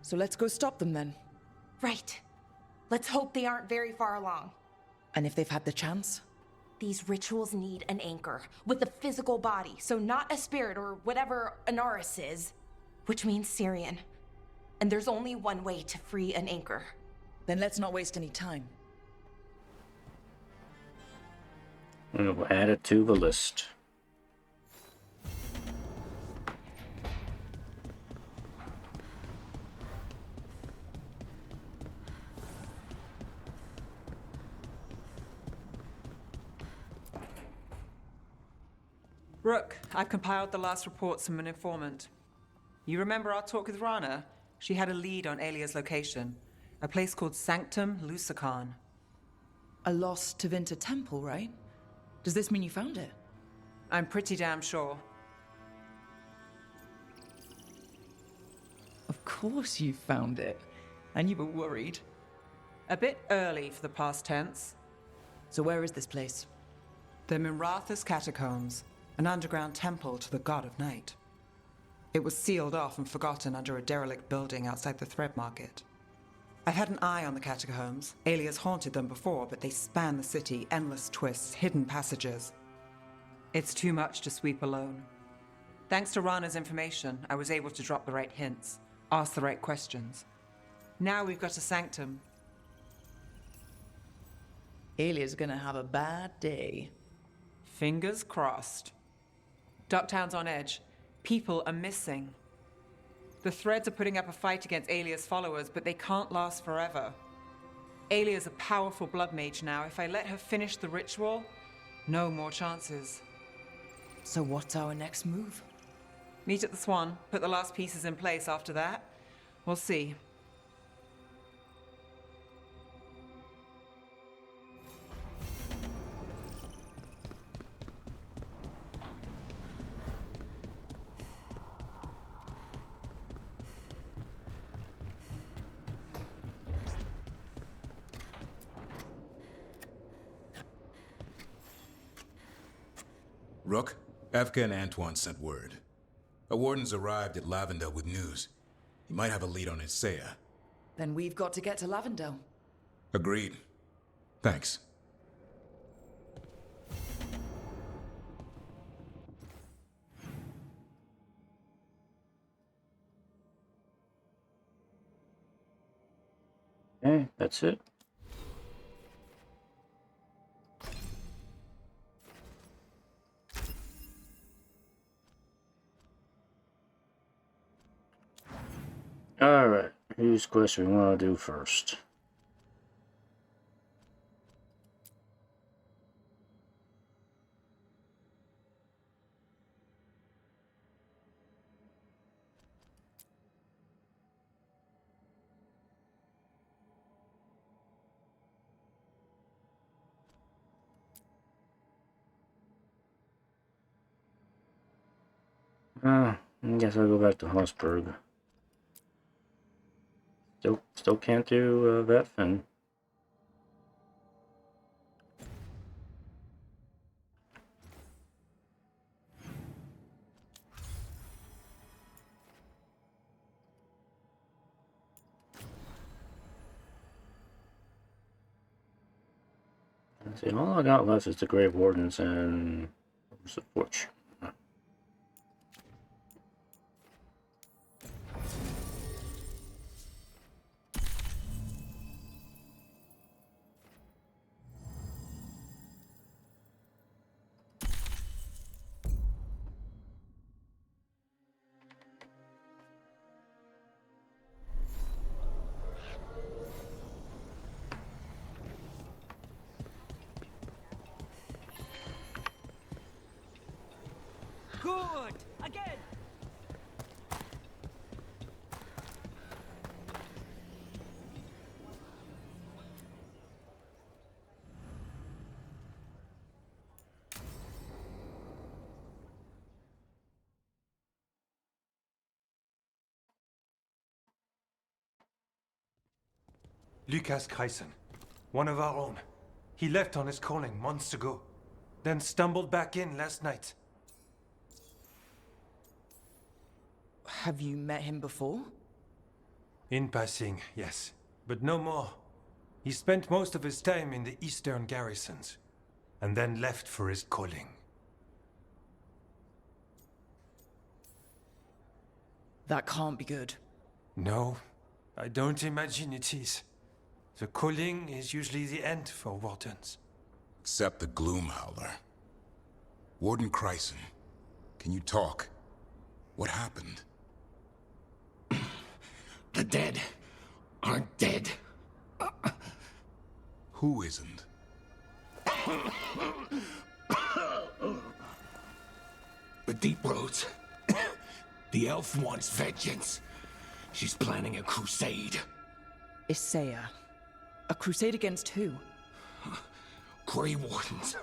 So let's go stop them then. Right. Let's hope they aren't very far along. And if they've had the chance? These rituals need an anchor with a physical body, so not a spirit or whatever Anaris is, which means Syrian. And there's only one way to free an anchor. Then let's not waste any time. We'll add it to the list. Rook, I've compiled the last reports from an informant. You remember our talk with Rana? She had a lead on Alia's location. A place called Sanctum Lucican. A lost Tevinter temple, right? Does this mean you found it? I'm pretty damn sure. Of course you found it. And you were worried. A bit early for the past tense. So where is this place? The Mirathas Catacombs, an underground temple to the god of night. It was sealed off and forgotten under a derelict building outside the Thread Market. I've had an eye on the catacombs. Alias haunted them before, but they span the city, endless twists, hidden passages. It's too much to sweep alone. Thanks to Rana's information, I was able to drop the right hints, ask the right questions. Now we've got a sanctum. Alia's gonna have a bad day. Fingers crossed. Ducktown's on edge. People are missing. The Threads are putting up a fight against Alia's followers, but they can't last forever. Alia's a powerful blood mage now. If I let her finish the ritual, no more chances. So what's our next move? Meet at the Swan, put the last pieces in place after that. We'll see. Rook, Evka and Antoine sent word. A warden's arrived at Lavendel with news. He might have a lead on Isaiah. Then we've got to get to Lavendel. Agreed. Thanks. Okay, that's it. Alright, whose quest we want to do first? I guess I'll go back to Hosberg. Still can't do Vetfin. See, all I got left is the Grave Wardens and the Forge. Good! Again! Lucas Kreisen, one of our own. He left on his calling months ago, then stumbled back in last night. Have you met him before? In passing, yes, but no more. He spent most of his time in the eastern garrisons, and then left for his calling. That can't be good. No, I don't imagine it is. The calling is usually the end for wardens. Except the Gloom Howler. Warden Chryson, can you talk? What happened? The dead aren't dead. Who isn't? The Deep Roads. The elf wants vengeance. She's planning a crusade. Isaiah. A crusade against who? Grey Wardens.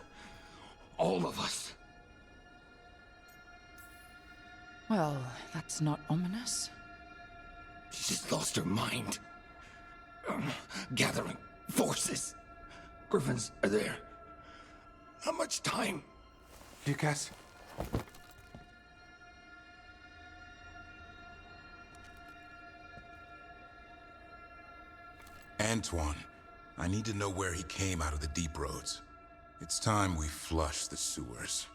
All of us. Well, that's not ominous. She's lost her mind. Gathering forces. Griffins are there. How much time? Lucas? Antoine, I need to know where he came out of the Deep Roads. It's time we flush the sewers.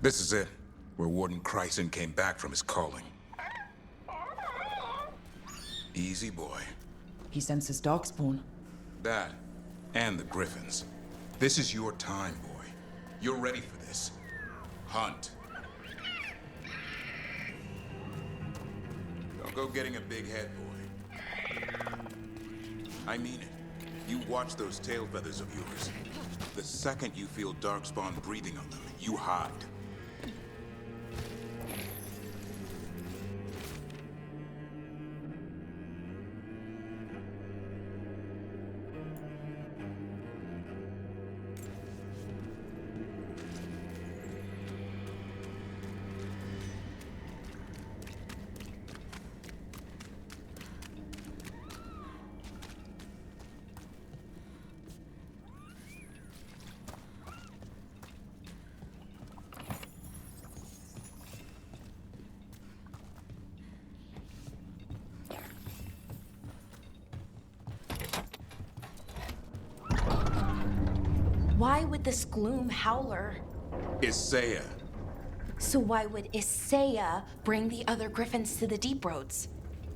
This is it, where Warden Chryson came back from his calling. Easy, boy. He senses darkspawn. That, and the Griffins. This is your time, boy. You're ready for this. Hunt. Don't go getting a big head, boy. I mean it. You watch those tail feathers of yours. The second you feel darkspawn breathing on them, you hide. Why would this Gloom Howler? Isaiah. So why would Isaiah bring the other Griffins to the Deep Roads?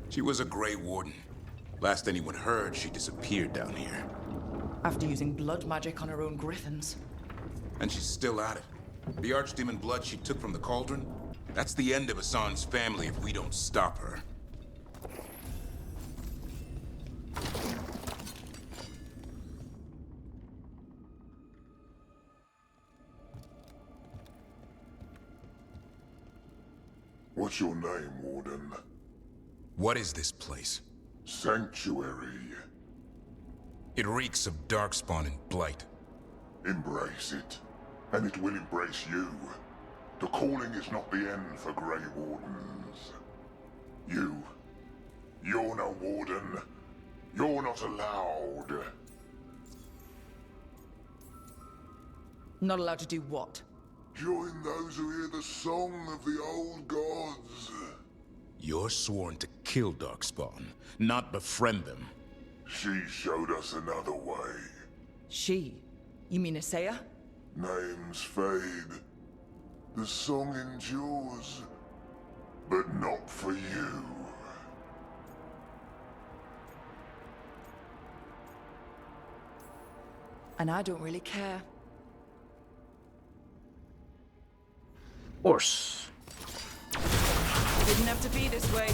She was a Grey Warden. Last anyone heard, she disappeared down here. After using blood magic on her own Griffins. And she's still at it. The Archdemon blood she took from the cauldron? That's the end of Hassan's family if we don't stop her. What's your name, Warden? What is this place? Sanctuary. It reeks of darkspawn and blight. Embrace it, and it will embrace you. The calling is not the end for Grey Wardens. You're no Warden. You're not allowed. Not allowed to do what? Join those who hear the song of the old gods. You're sworn to kill Darkspawn, not befriend them. She showed us another way. She? You mean Isaiah? Names fade. The song endures. But not for you. And I don't really care. Horse. Didn't have to be this way.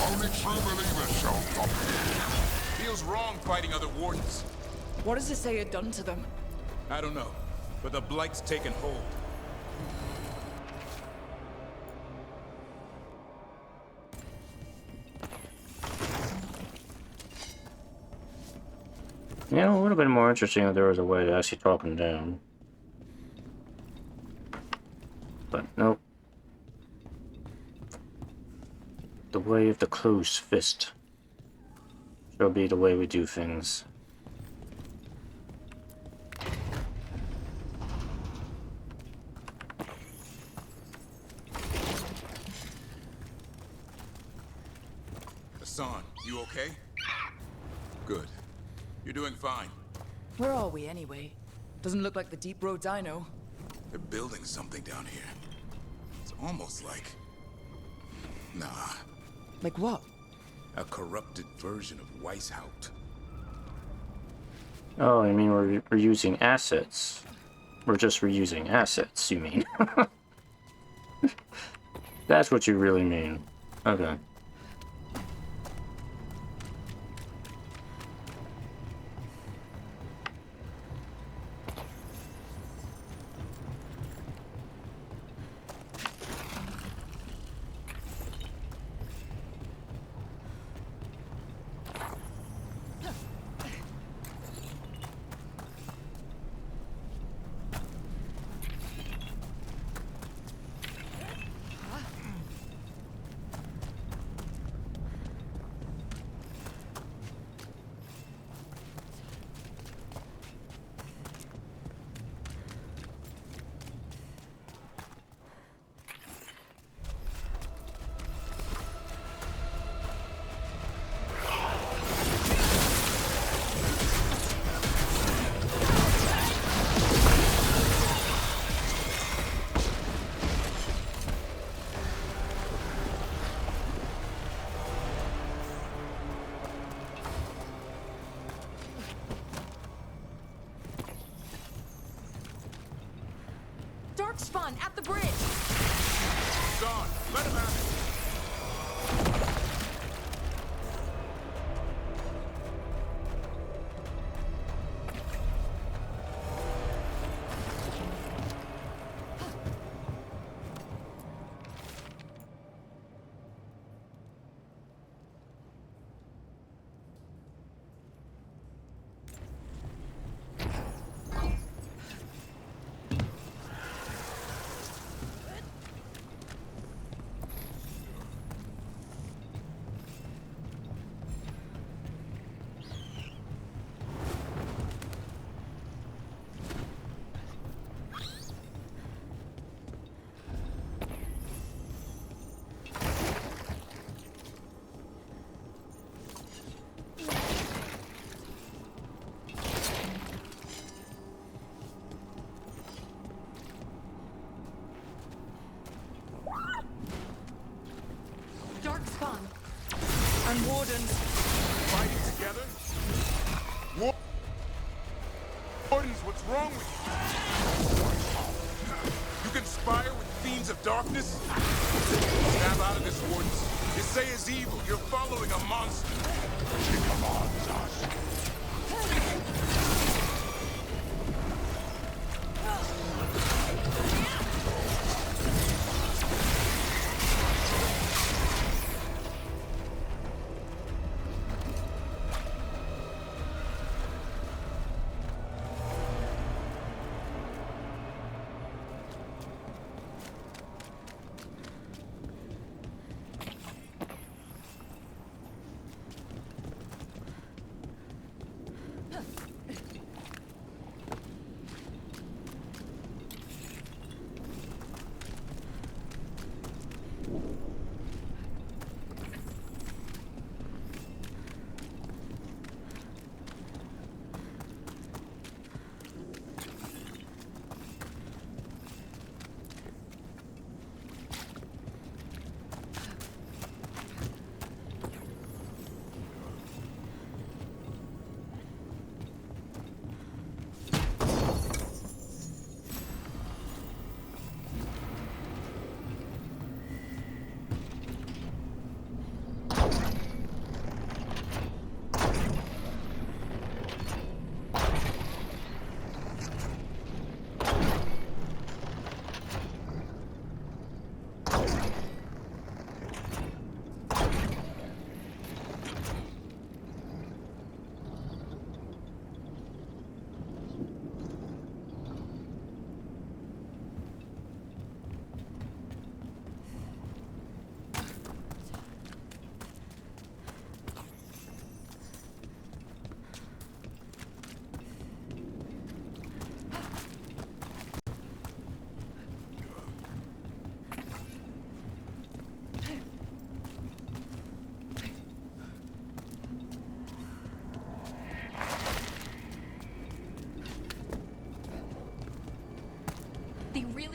Only true believers shall come. Feels wrong fighting other wardens. What has Isaiah done to them? I don't know, but the blight's taken hold. Yeah, it would have been more interesting if there was a way to actually talk him down. But nope. The way of the closed fist shall be the way we do things. Hassan, you okay? Good. You're doing fine. Where are we, anyway? Doesn't look like the deep roads I know. They're building something down here. It's almost like... Nah. Like what? A corrupted version of Weishaupt. Oh, I mean we're reusing assets. We're just reusing assets, you mean? That's what you really mean. Okay. Spawn at the bridge. Gone. Let him have it. And wardens. Fighting together? Wardens, what's wrong with you? You conspire with fiends of darkness? Snap out of this, Wardens. Isai is evil. You're following a monster. She commands us.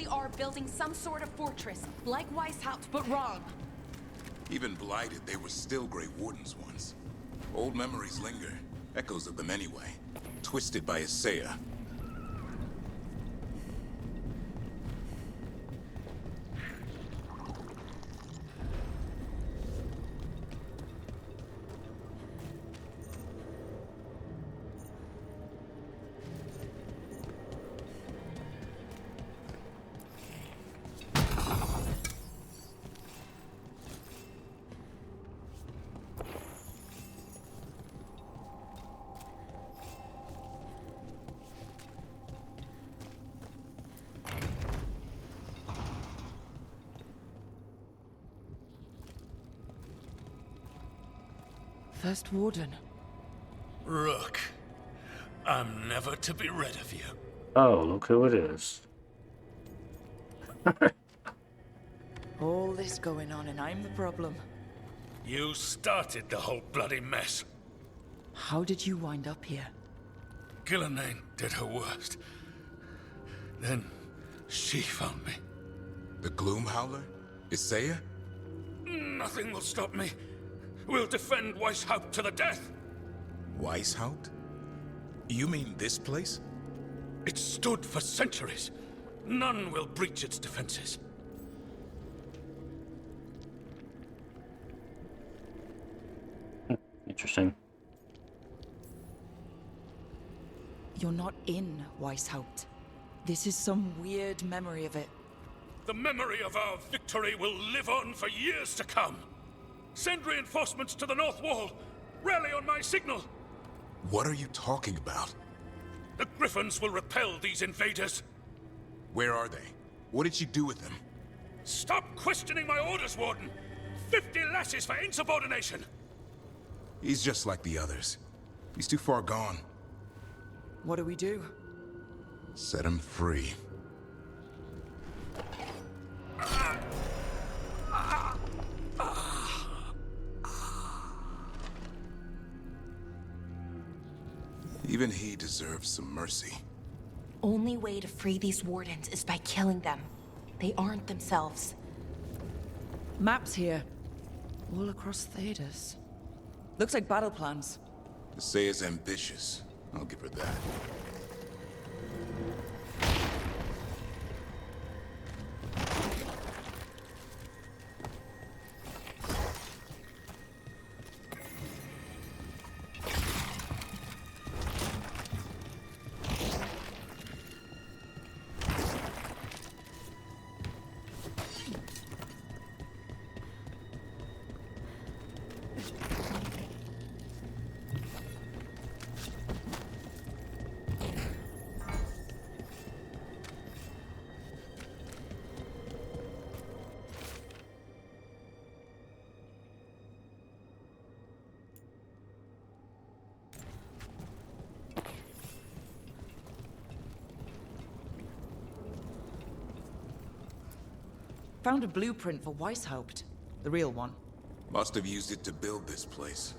really are building some sort of fortress, like Weishaupt, but wrong. Even blighted, they were still Grey Wardens once. Old memories linger, echoes of them anyway. Twisted by Isaiah. First Warden. Rook, I'm never to be rid of you. Oh, look who it is. All this going on and I'm the problem. You started the whole bloody mess. How did you wind up here? Ghilan'nain did her worst. Then she found me. The Gloom Howler? Isaiah? Nothing will stop me. We'll defend Weishaupt to the death. Weishaupt? You mean this place? It stood for centuries. None will breach its defenses. Interesting. You're not in Weishaupt. This is some weird memory of it. The memory of our victory will live on for years to come. Send reinforcements to the North Wall. Rally on my signal. What are you talking about? The Griffins will repel these invaders. Where are they? What did you do with them? Stop questioning my orders, Warden. 50 lashes for insubordination. He's just like the others. He's too far gone. What do we do? Set him free. Even he deserves some mercy. Only way to free these wardens is by killing them. They aren't themselves. Maps here. All across Thedas. Looks like battle plans. Isaiah's ambitious. I'll give her that. Found a blueprint for Weishaupt. The real one. Must have used it to build this place.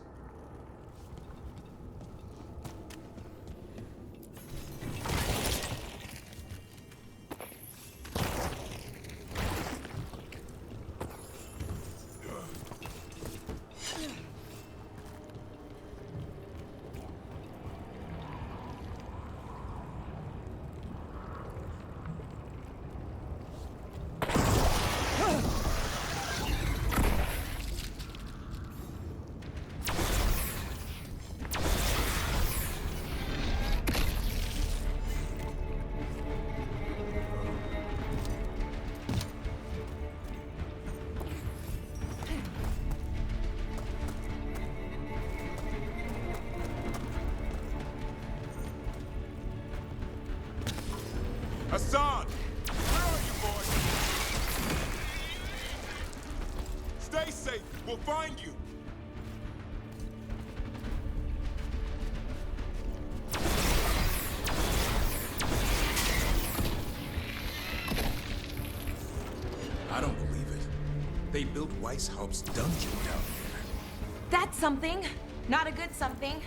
Hassan! Where are you, boys? Stay safe. We'll find you. I don't believe it. They built Weishaupt's dungeon down here. That's something. Not a good something.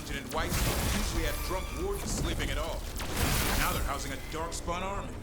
mansion in White usually had drunk wardens sleeping at all. Now they're housing a darkspawn army.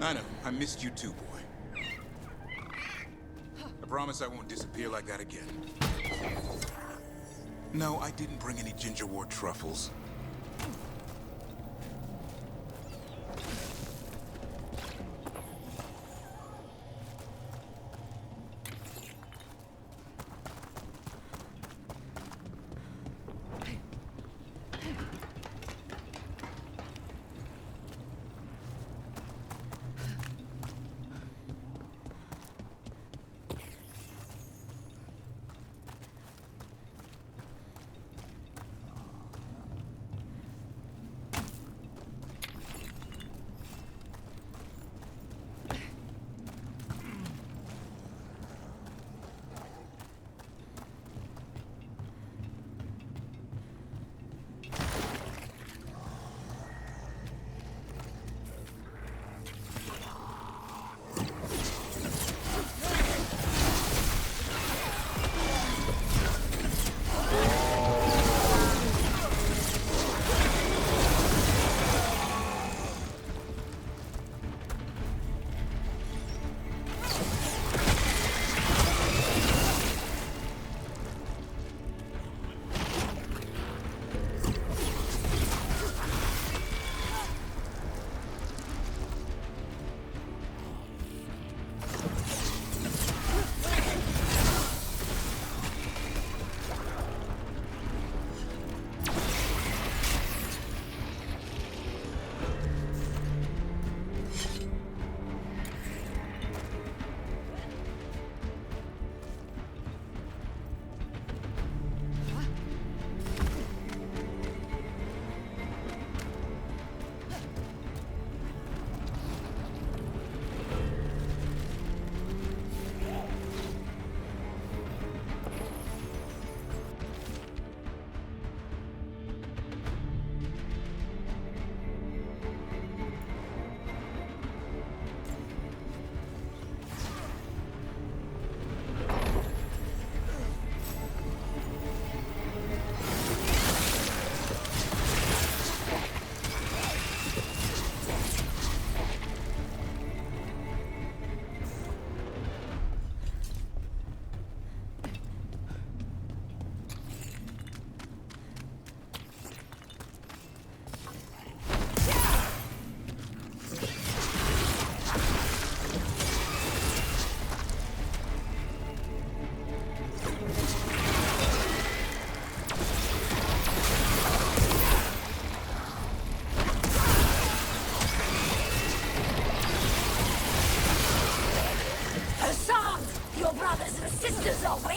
I know. I missed you too, boy. I promise I won't disappear like that again. No, I didn't bring any gingerwort truffles.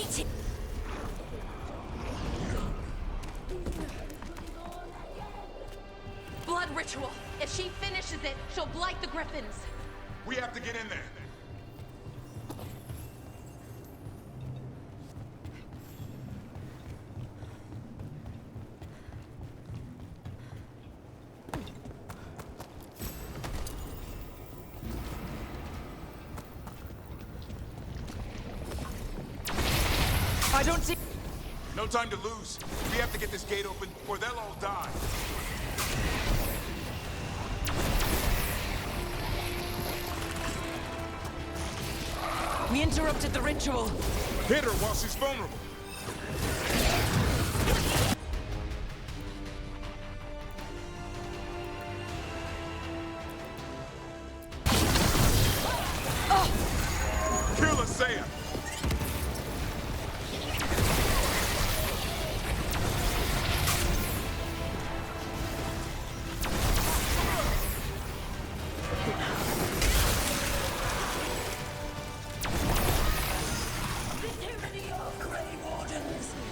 waiting. Blood ritual. If she finishes it, she'll blight the griffins. We have to get in there. I don't see... No time to lose. We have to get this gate open, or they'll all die. We interrupted the ritual. Hit her while she's vulnerable. Kill her, Saya!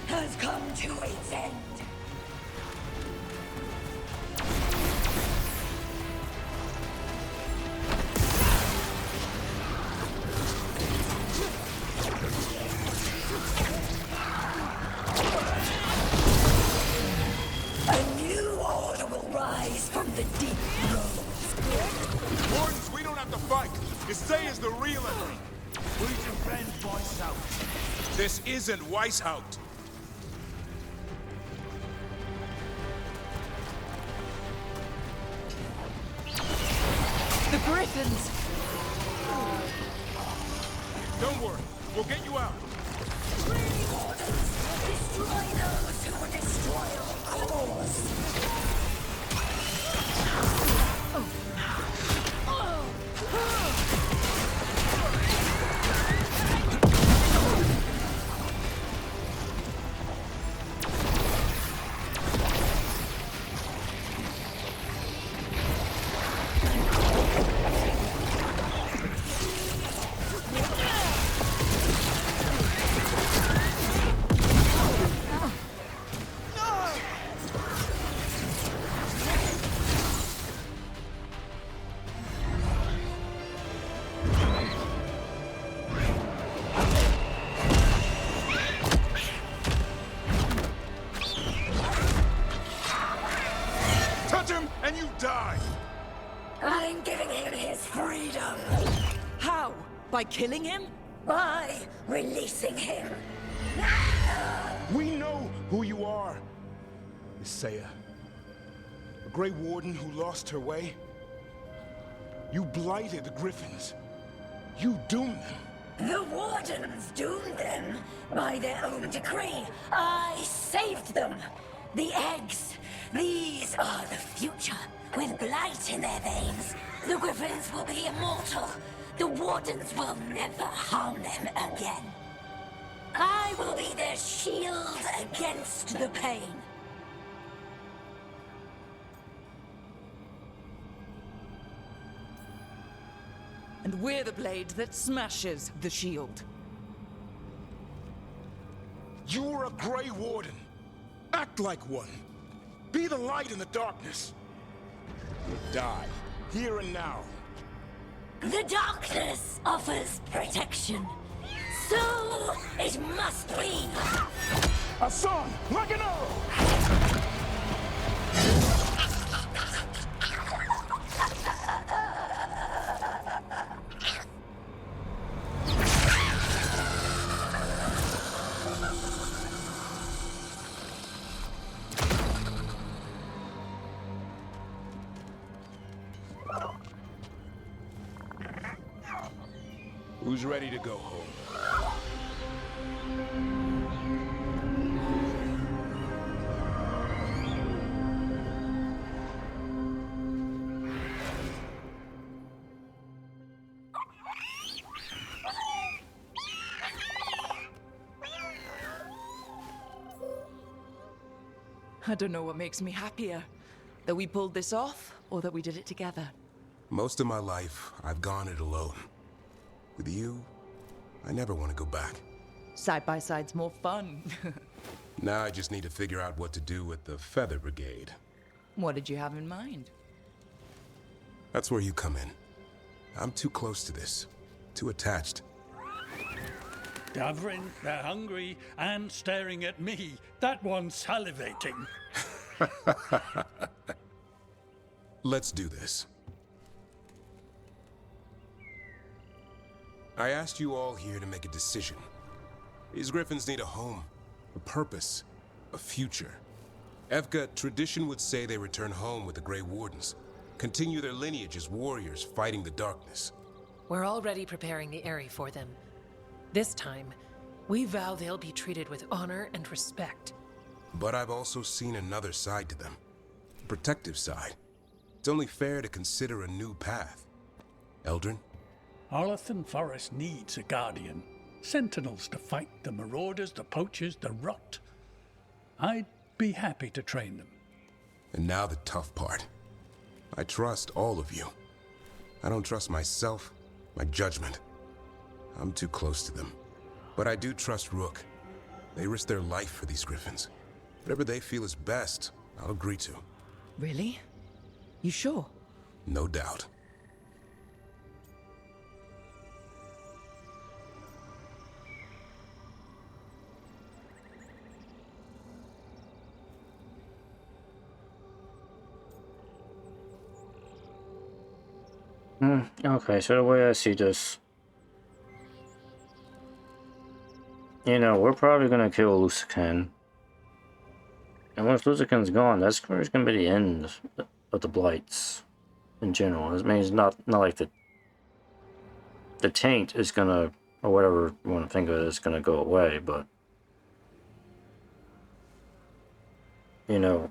Has come to its end. A new order will rise from the deep roads. Wardens, we don't have to fight. Isaya's the real enemy. Who's your friend, Weishaupt? This isn't Weishaupt. The griffins! Don't worry, we'll get you out. Destroy those who would destroy our cause. And you die! I'm giving him his freedom. How? By killing him? By releasing him. We know who you are. Isaiah. A Grey Warden who lost her way. You blighted the Griffins. You doomed them. The Wardens doomed them by their own decree. I saved them. The eggs. These are the future. With blight in their veins, the Griffins will be immortal. The Wardens will never harm them again. I will be their shield against the pain. And we're the blade that smashes the shield. You're a Grey Warden. Act like one. Be the light in the darkness. Die, here and now. The darkness offers protection. So it must be. A son, like an arrow! Who's ready to go home? I don't know what makes me happier. That we pulled this off, or that we did it together. Most of my life, I've gone it alone. With you, I never want to go back. Side by side's more fun. Now I just need to figure out what to do with the Feather Brigade. What did you have in mind? That's where you come in. I'm too close to this. Too attached. Davrin, they're hungry and staring at me. That one's salivating. Let's do this. I asked you all here to make a decision. These griffins need a home, a purpose, a future. Evka, tradition would say they return home with the Grey Wardens, continue their lineage as warriors fighting the darkness. We're already preparing the Eyrie for them. This time, we vow they'll be treated with honor and respect. But I've also seen another side to them. A protective side. It's only fair to consider a new path. Eldrin? Arlathan Forest needs a guardian. Sentinels to fight the marauders, the poachers, the rot. I'd be happy to train them. And now the tough part. I trust all of you. I don't trust myself, my judgment. I'm too close to them. But I do trust Rook. They risk their life for these griffins. Whatever they feel is best, I'll agree to. Really? You sure? No doubt. Okay, so the way I see this, you know, we're probably gonna kill Lucican. And once Lucican's gone, that's pretty much gonna be the end of the Blights in general. It means not like the taint is gonna, or whatever you want to think of it, is gonna go away, but you know,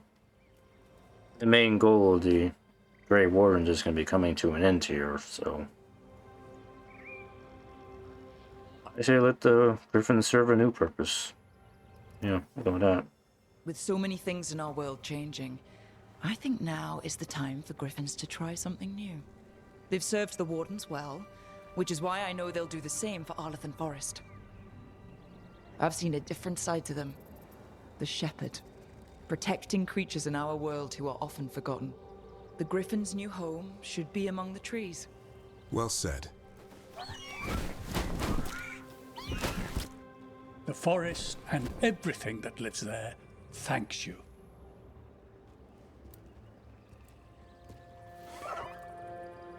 the main goal of the Grey Wardens is going to be coming to an end here, so I say let the Griffins serve a new purpose. Yeah, I'll go with that. With so many things in our world changing, I think now is the time for Griffins to try something new. They've served the Wardens well, which is why I know they'll do the same for Arlathan Forest. I've seen a different side to them. The Shepherd, protecting creatures in our world who are often forgotten. The Griffin's new home should be among the trees. Well said. The forest and everything that lives there thanks you.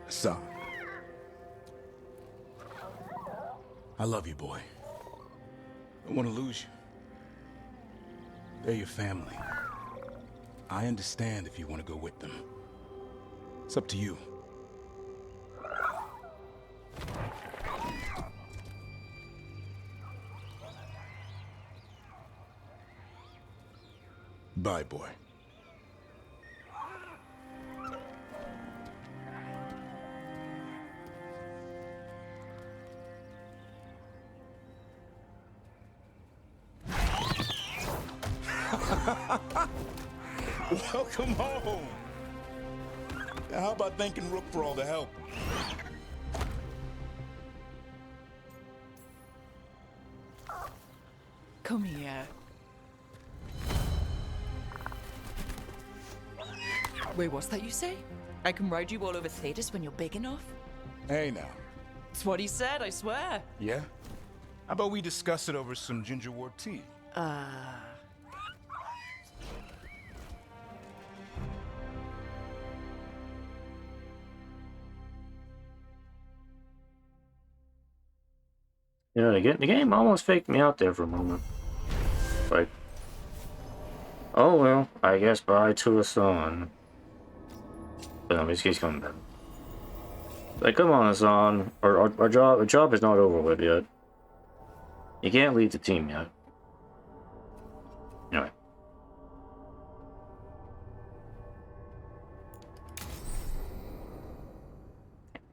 Son. I love you, boy. Don't want to lose you. They're your family. I understand if you want to go with them. It's up to you. Bye, boy. Welcome home. Now, how about thanking Rook for all the help? Come here. Wait, what's that you say? I can ride you all over Thetis when you're big enough? Hey, now. That's what he said, I swear. Yeah? How about we discuss it over some gingerwort tea? You know, the game almost faked me out there for a moment. Like, oh well, I guess bye to a son. But no, he's coming back. Like, come on, Hassan. Our job is not over with yet. You can't leave the team yet. Anyway.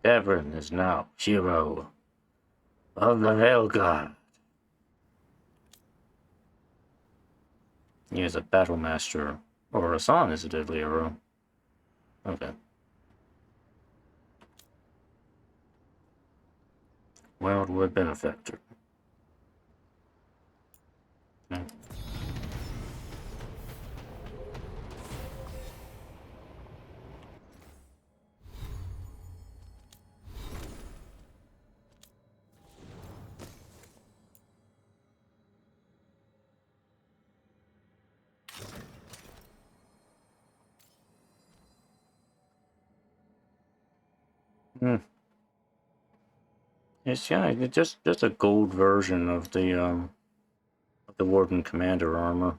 Davrin is now hero of the Veilguard. He is a battle master, or Hassan is a deadly hero. Okay. Wildwood benefactor. Okay. Hmm. It's just a gold version of the Warden Commander armor.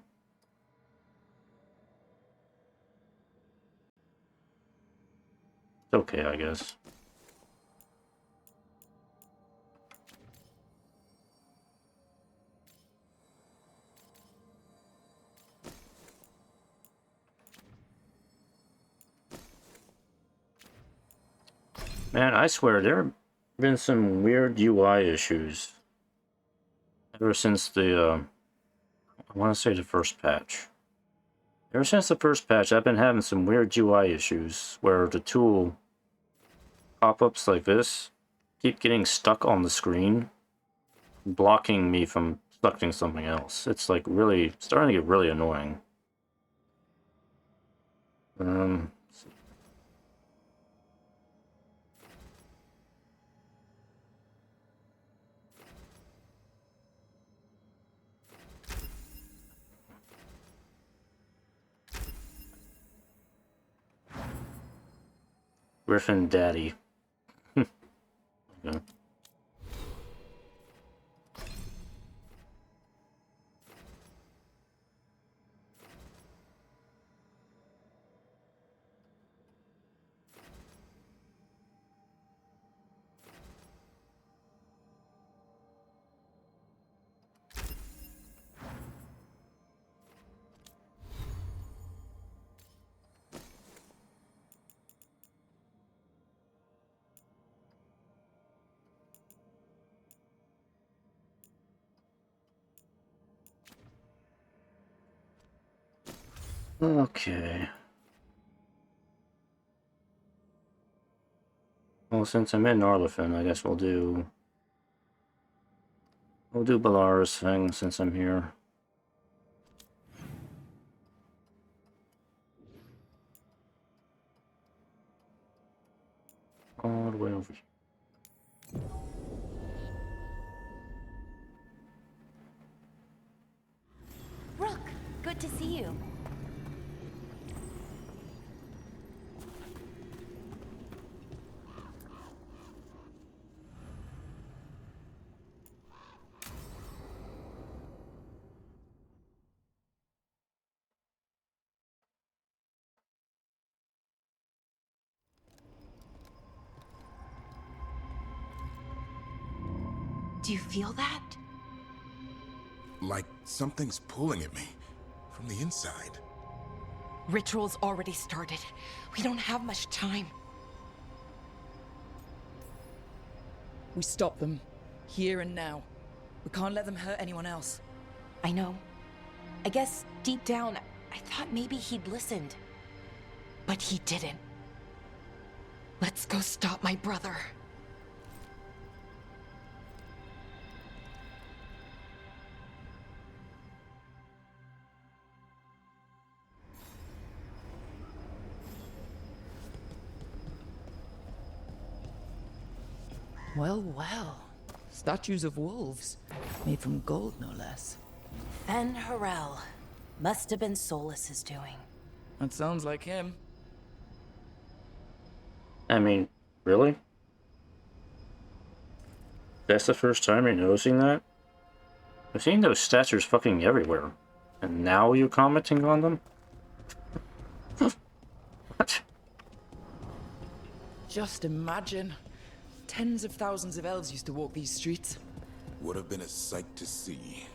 It's okay, I guess. Man, I swear there have been some weird UI issues ever since the I want to say the first patch. Ever since the first patch, I've been having some weird UI issues where the tool pop-ups like this keep getting stuck on the screen, blocking me from selecting something else. It's like really starting to get really annoying. Griffin Daddy. Okay. Okay. Well, since I'm in Arlathan, I guess we'll do Bellara's thing since I'm here. All the way over here. Rook, good to see you. Do you feel that? Like something's pulling at me from the inside. Ritual's already started. We don't have much time. We stop them. Here and now. We can't let them hurt anyone else. I know. I guess deep down, I thought maybe he'd listened. But he didn't. Let's go stop my brother. Well, well. Statues of wolves. Made from gold, no less. Fen'Harel. Must have been Solas's doing. That sounds like him. I mean, really? That's the first time you're noticing that? I've seen those statues fucking everywhere. And now you're commenting on them? What? Just imagine. Tens of thousands of elves used to walk these streets. Would have been a sight to see.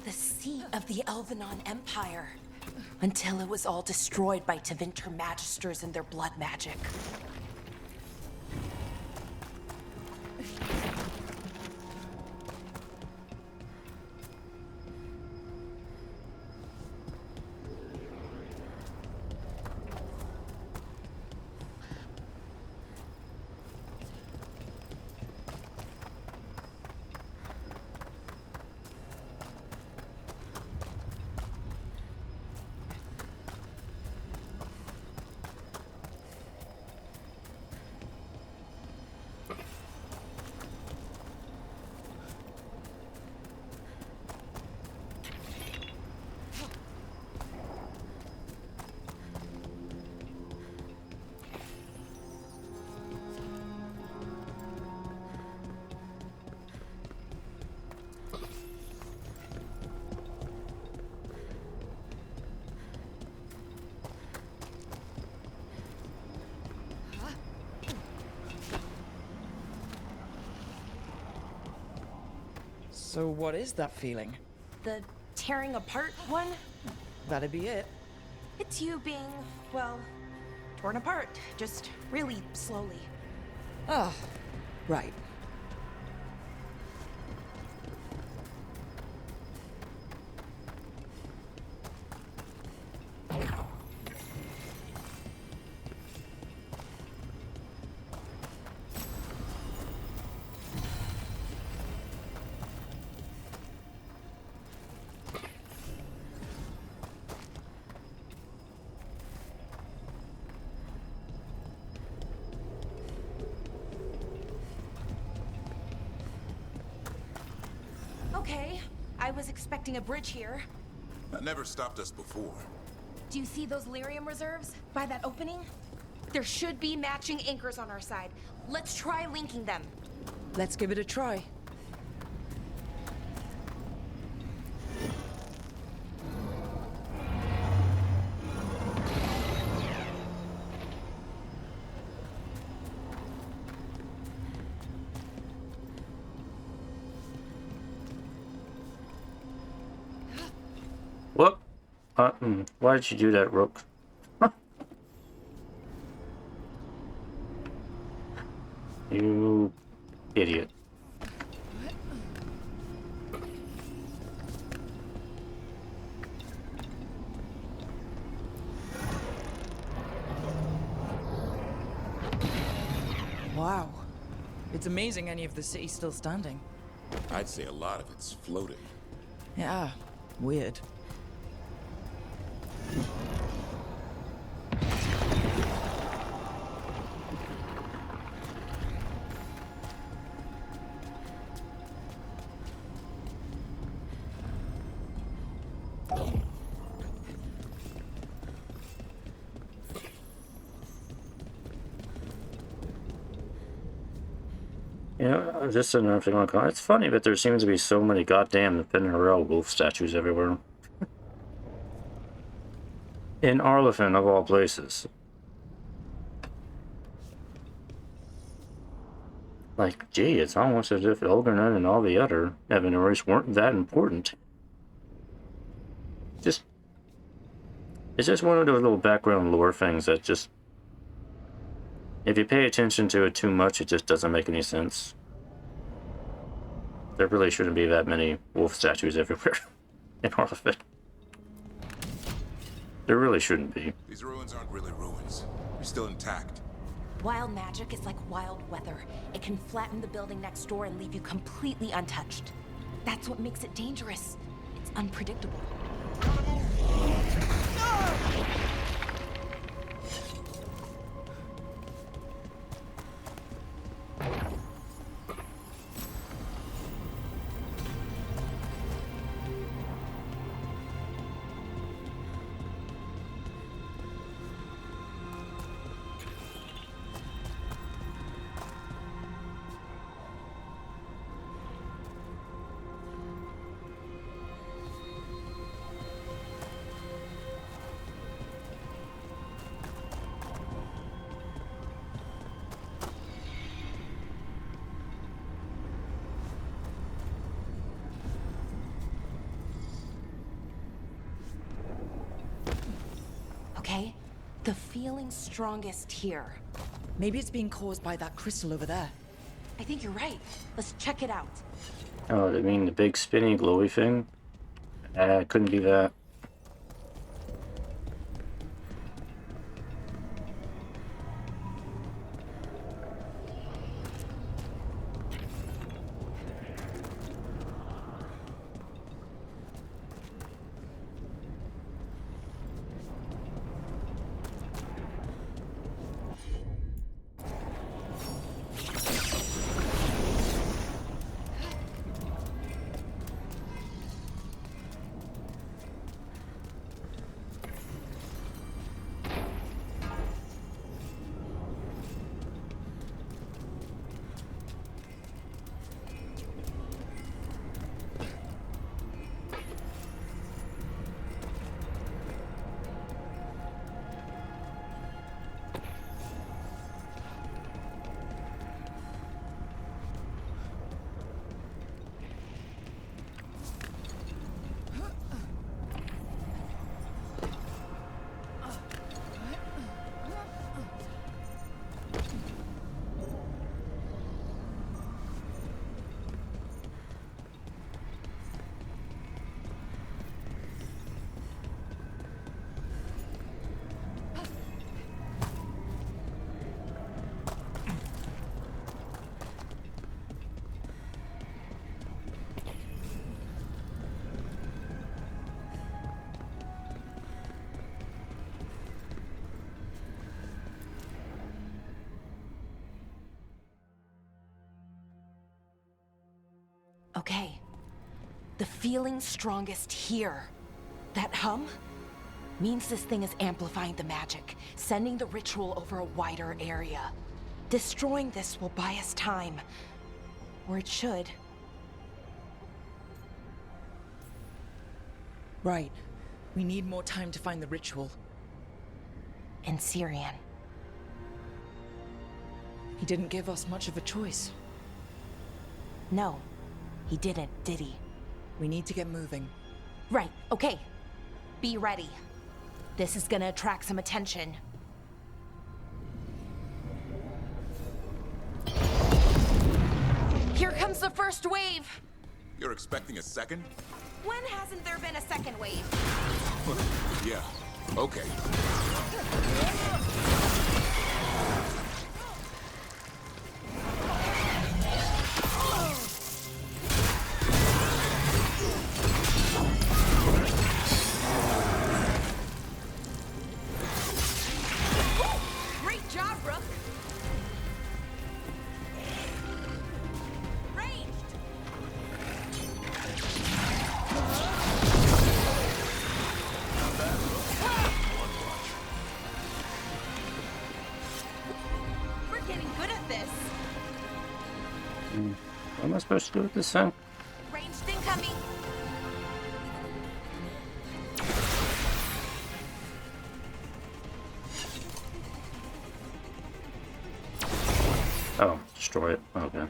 The seat of the Elgar'nan Empire. Until it was all destroyed by Tevinter Magisters and their blood magic. So what is that feeling? The tearing apart one? That'd be it. It's you being, well, torn apart. Just really slowly. Ah, right. Okay, I was expecting a bridge here. That never stopped us before. Do you see those lyrium reserves by that opening? There should be matching anchors on our side. Let's try linking them. Let's give it a try. What? Why did you do that, Rook? You idiot. Wow. It's amazing any of the city's still standing. I'd say a lot of it's floating. Yeah, weird. Yeah, just another thing like that. It's funny, but there seems to be so many goddamn Fen'Harel wolf statues everywhere. In Arlathan, of all places. Like, gee, it's almost as if Elgar'nan and all the other Venatori weren't that important. It's just one of those little background lore things that just... If you pay attention to it too much, it just doesn't make any sense. There really shouldn't be that many wolf statues everywhere in Arlathan. There really shouldn't be. These ruins aren't really ruins. They're still intact. Wild magic is like wild weather. It can flatten the building next door and leave you completely untouched. That's what makes it dangerous. It's unpredictable. Okay? The feeling's strongest here. Maybe it's being caused by that crystal over there. I think you're right. Let's check it out. Oh, I mean the big spinny glowy thing? It couldn't be that. The feeling's strongest here. That hum means this thing is amplifying the magic, sending the ritual over a wider area. Destroying this will buy us time. Or it should. Right. We need more time to find the ritual. And Syrian. He didn't give us much of a choice. No, he didn't, did he? We need to get moving. Right, okay. Be ready. This is gonna attract some attention. Here comes the first wave! You're expecting a second? When hasn't there been a second wave? Yeah, okay. Great job, Rook! Ranged! We're getting good at this. What am I supposed to do with this thing? Ranged thing coming. Oh, destroy it. Okay.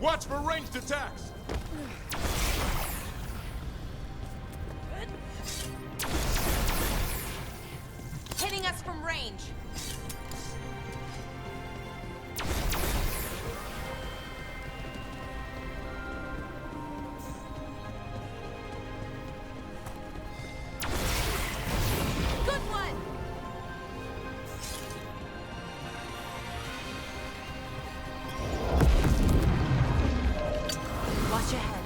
Watch for ranged attacks! Hitting us from range. Good one! Watch your head.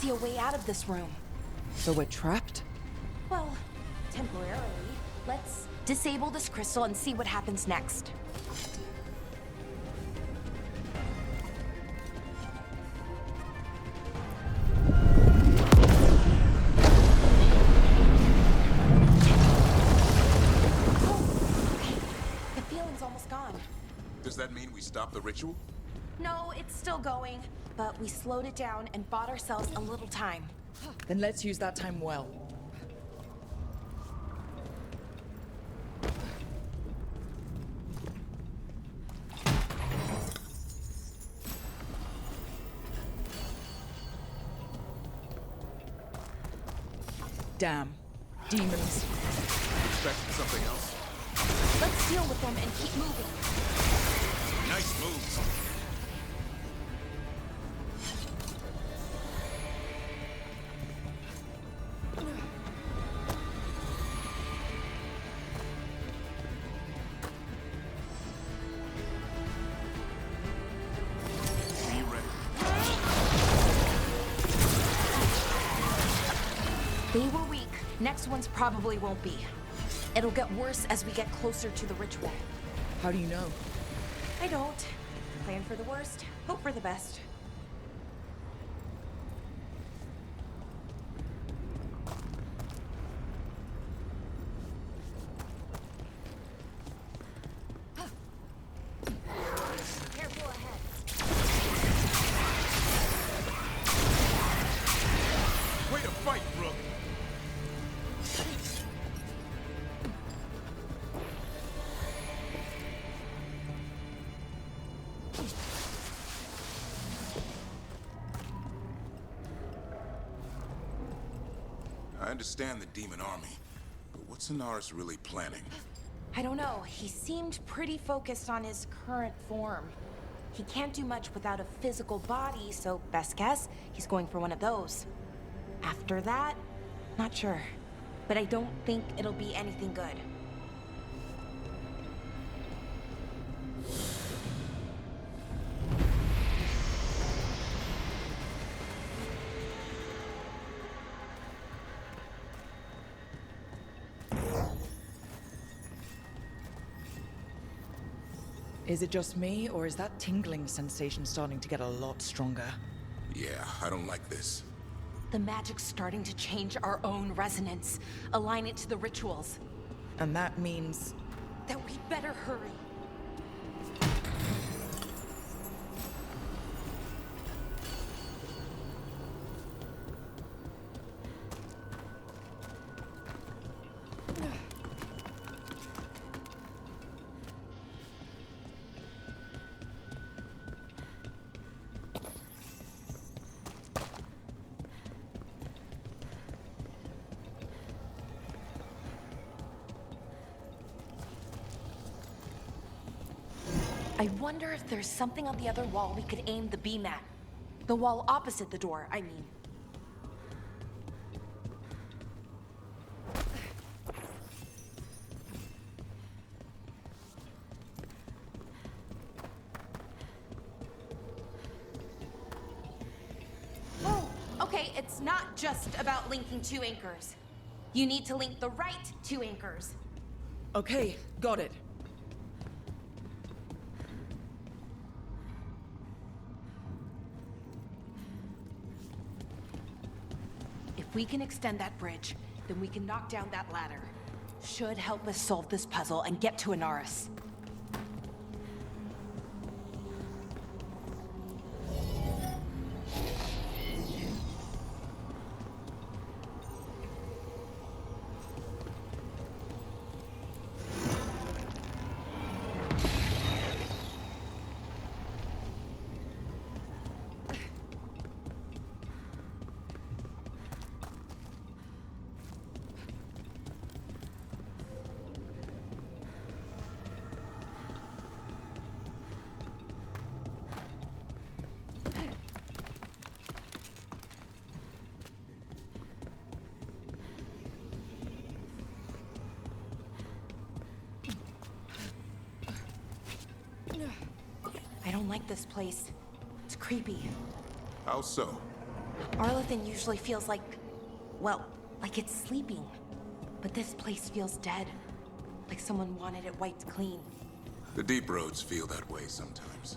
A way out of this room. So we're trapped? Well, temporarily. Let's disable this crystal and see what happens next. Oh, okay. The feeling's almost gone. Does that mean we stop the ritual? No, it's still going, but we slowed it down and bought ourselves a little time. Then let's use that time well. Damn. Demons. Expecting something else? Let's deal with them and keep moving. Nice moves. They were weak. Next ones probably won't be. It'll get worse as we get closer to the ritual. How do you know? I don't. Plan for the worst, hope for the best. Careful ahead. Way to fight, Rook! I understand the demon army, but what's Anaris really planning? I don't know. He seemed pretty focused on his current form. He can't do much without a physical body, so best guess, he's going for one of those. After that, not sure. But I don't think it'll be anything good. Is it just me, or is that tingling sensation starting to get a lot stronger? Yeah, I don't like this. The magic's starting to change our own resonance, align it to the rituals. And that means... that we'd better hurry. I wonder if there's something on the other wall we could aim the beam at. The wall opposite the door, I mean. Oh, okay, it's not just about linking two anchors. You need to link the right two anchors. Okay, got it. If we can extend that bridge, then we can knock down that ladder. Should help us solve this puzzle and get to Anaris. I don't like this place. It's creepy. How so? Arlathan usually feels like, well, like it's sleeping. But this place feels dead. Like someone wanted it wiped clean. The deep roads feel that way sometimes.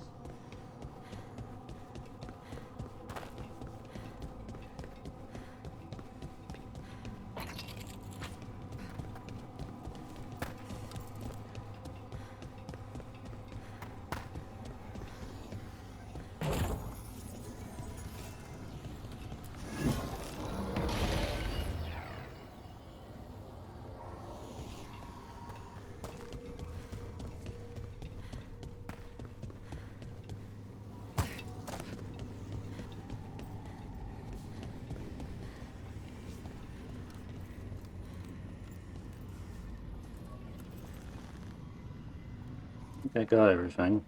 I got everything.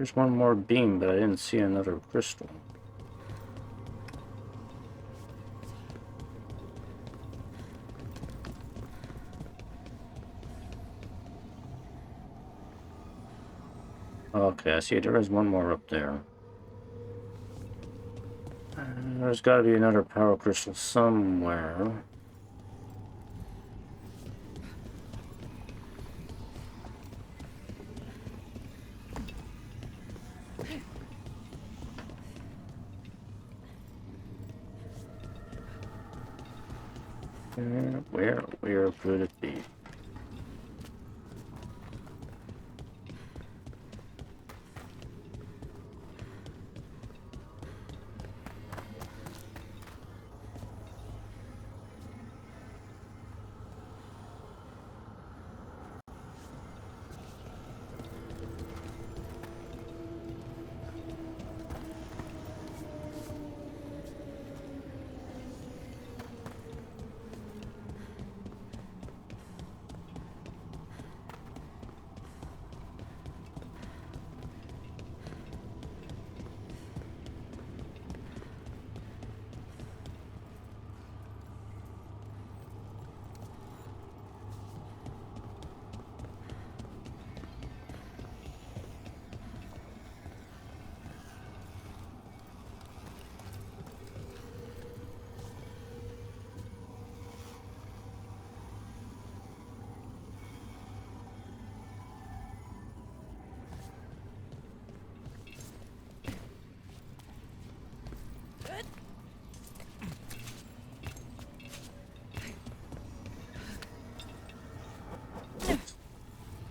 There's one more beam, but I didn't see another crystal. Okay, I see there is one more up there. There's got to be another power crystal somewhere. Where could it be?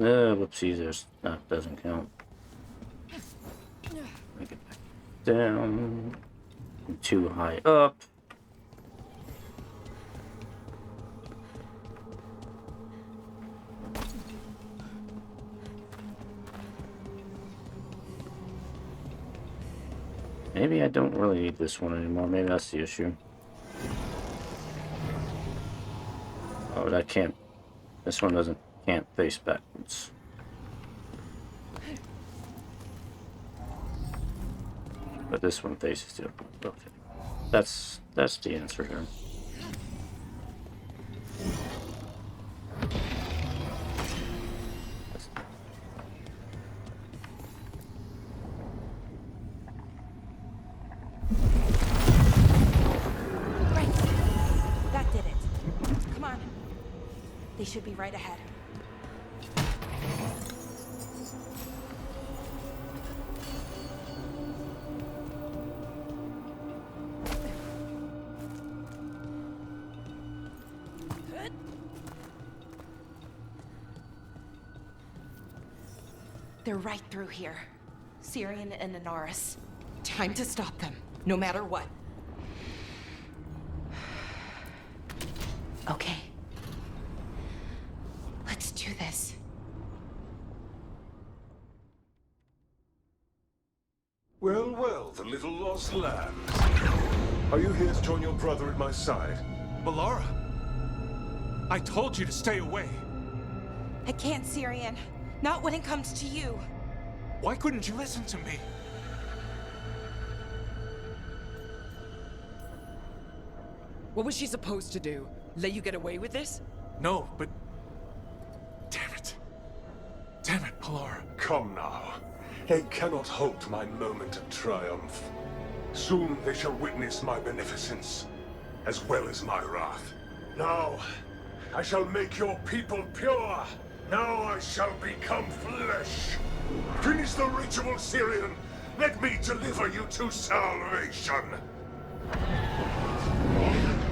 Whoopsies, that doesn't count. Make it back down. Too high up. Maybe I don't really need this one anymore. Maybe that's the issue. Oh, that can't. This one can't face backwards. But this one faces the upward. Okay. That's the answer here. Right. That did it. Come on. They should be right ahead. They're right through here. Syrian and Anaris. Time to stop them, no matter what. Okay. Let's do this. Well, well, the little lost lambs. Are you here to join your brother at my side? Bellara! I told you to stay away. I can't, Syrian. Not when it comes to you. Why couldn't you listen to me? What was she supposed to do? Let you get away with this? No, but... Damn it. Damn it, Bellara. Come now. They cannot halt my moment of triumph. Soon they shall witness my beneficence, as well as my wrath. Now, I shall make your people pure. Now I shall become flesh. Finish the ritual, Syrian. Let me deliver you to salvation.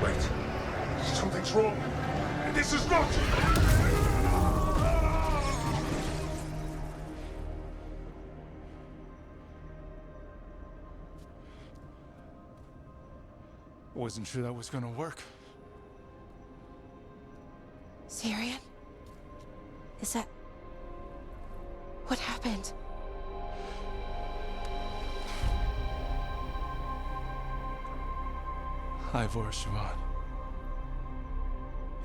Wait. Something's wrong. This is not... Wasn't sure that was gonna work. Syrian? Is that... What happened? Ivor Siobhan.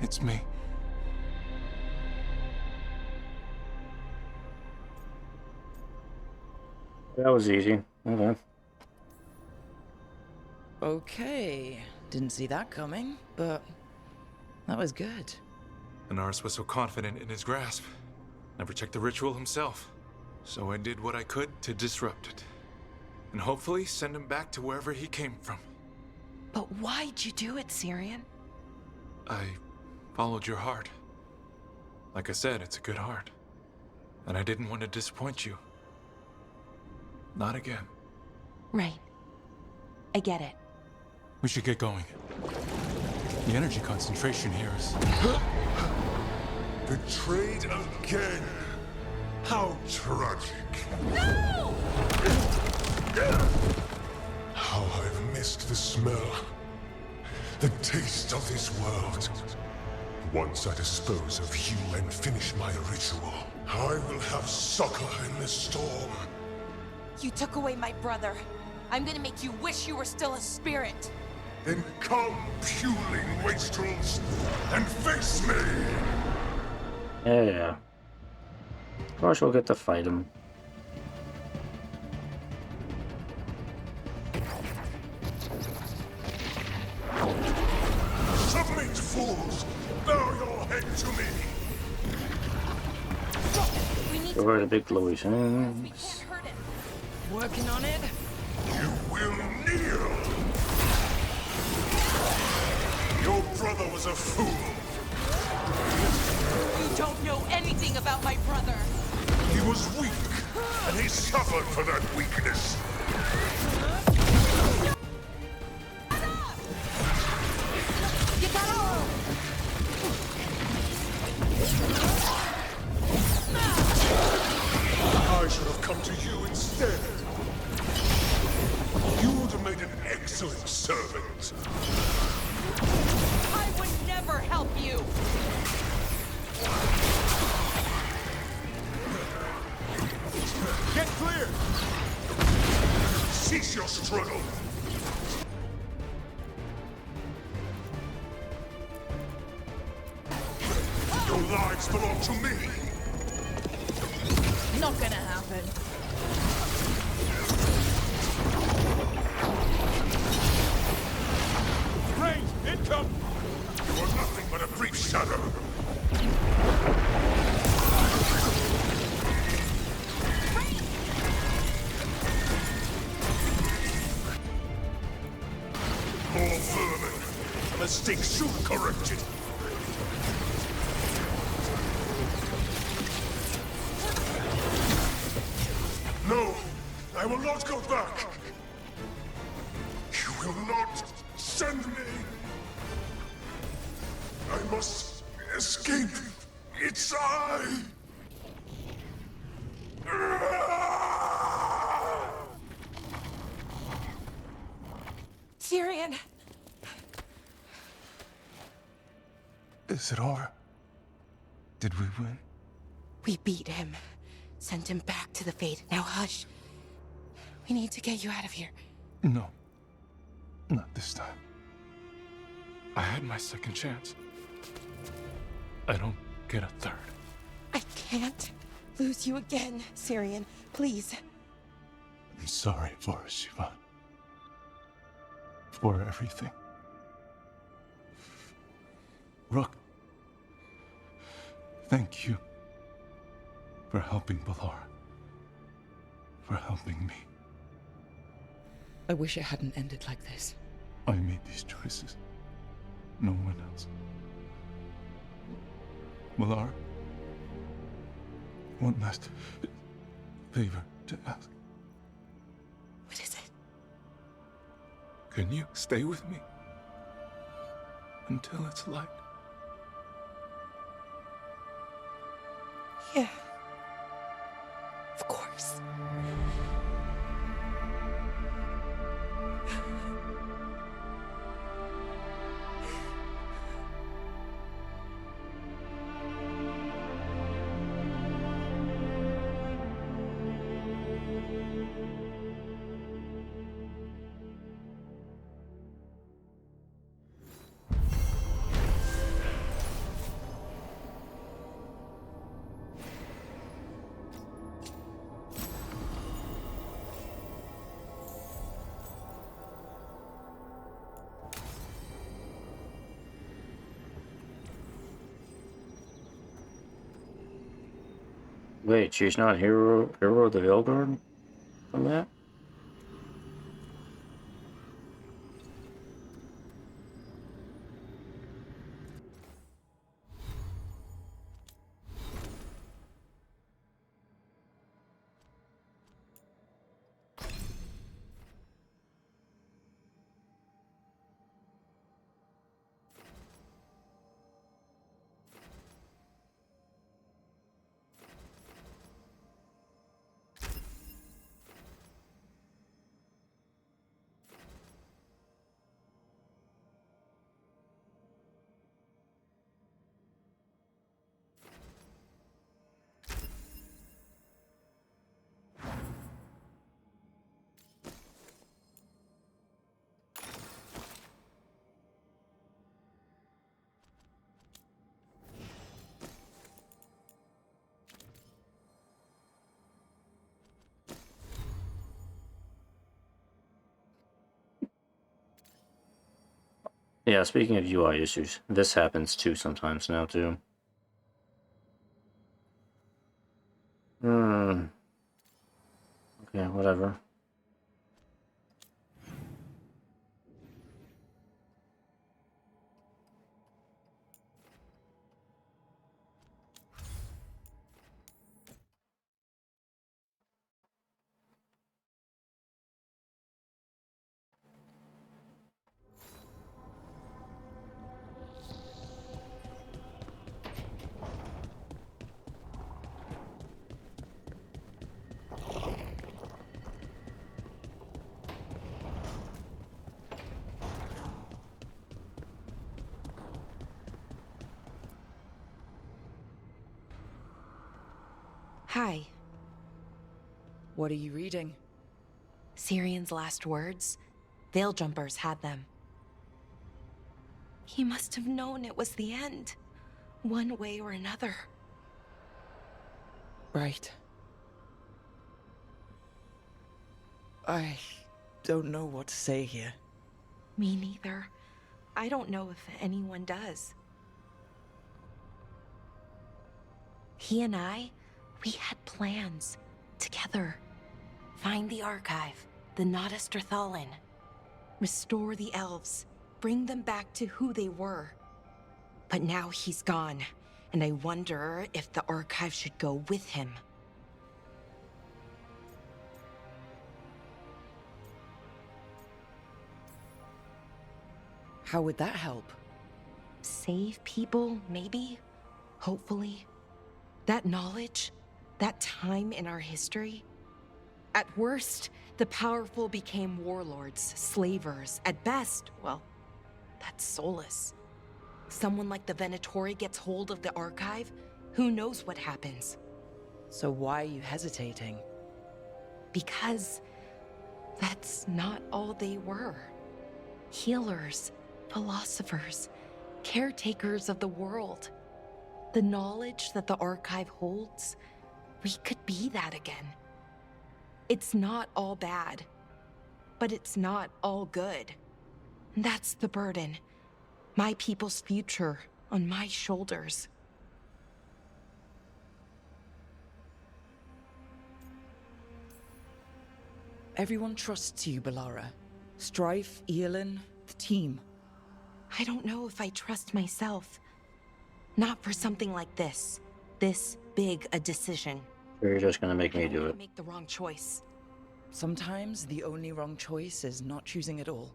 It's me. That was easy. Okay. Okay. Didn't see that coming, but that was good. Anaris was so confident in his grasp. Never checked the ritual himself. So I did what I could to disrupt it. And hopefully send him back to wherever he came from. But why'd you do it, Syrian? I followed your heart. Like I said, it's a good heart. And I didn't want to disappoint you. Not again. Right. I get it. We should get going. The energy concentration here is... Betrayed again! How tragic. No! How I've missed the smell. The taste of this world. Once I dispose of you and finish my ritual, I will have succor in the storm. You took away my brother. I'm gonna make you wish you were still a spirit. Then come, puling wastrels, and face me! Yeah. Of course we'll get to fight him. Submit, fools! Bow your head to me! Go over the big glowy things. Working on it. You will kneel! Your brother was a fool. You don't know anything about my brother. He was weak, and he suffered for that weakness. I should have come to you instead. You would have made an excellent servant. I would never help you. Get clear! Cease your struggle. Your lives belong to me. Not gonna happen. Range, income! You are nothing but a brief shadow. More vermin. A mistake soon corrected. No, I will not go back. You will not send me. I must escape. It's I. Syrian. Is it over? Did we win? We beat him. Sent him back to the Fate. Now hush. We need to get you out of here. No. Not this time. I had my second chance. I don't get a third. I can't lose you again, Syrian. Please. I'm sorry for Sivan. For everything. Rook. Thank you. For helping Bellara. For helping me. I wish it hadn't ended like this. I made these choices. No one else. Bellara? One last favor to ask. What is it? Can you stay with me? Until it's light? Yeah. Of course. Wait, she's not hero of the Veilguard from that? Yeah, speaking of UI issues, this happens too sometimes now too. Okay, whatever. Hi. What are you reading? Syrion's last words? Veil Jumpers had them. He must have known it was the end, one way or another. Right. I don't know what to say here. Me neither. I don't know if anyone does. He and I, we had plans. Together. Find the archive, the Nodasterthalin. Restore the elves. Bring them back to who they were. But now he's gone, and I wonder if the archive should go with him. How would that help? Save people, maybe? Hopefully. That knowledge, that time in our history. At worst, the powerful became warlords, slavers. At best, well, that's Solas. Someone like the Venatori gets hold of the archive, who knows what happens? So why are you hesitating? Because that's not all they were. Healers, philosophers, caretakers of the world. The knowledge that the archive holds, we could be that again. It's not all bad, but it's not all good. That's the burden. My people's future on my shoulders. Everyone trusts you, Bellara. Strife, Eilin, the team. I don't know if I trust myself. Not for something like this. This big a decision. You're just gonna make me do it. Make the wrong choice. Sometimes the only wrong choice is not choosing at all.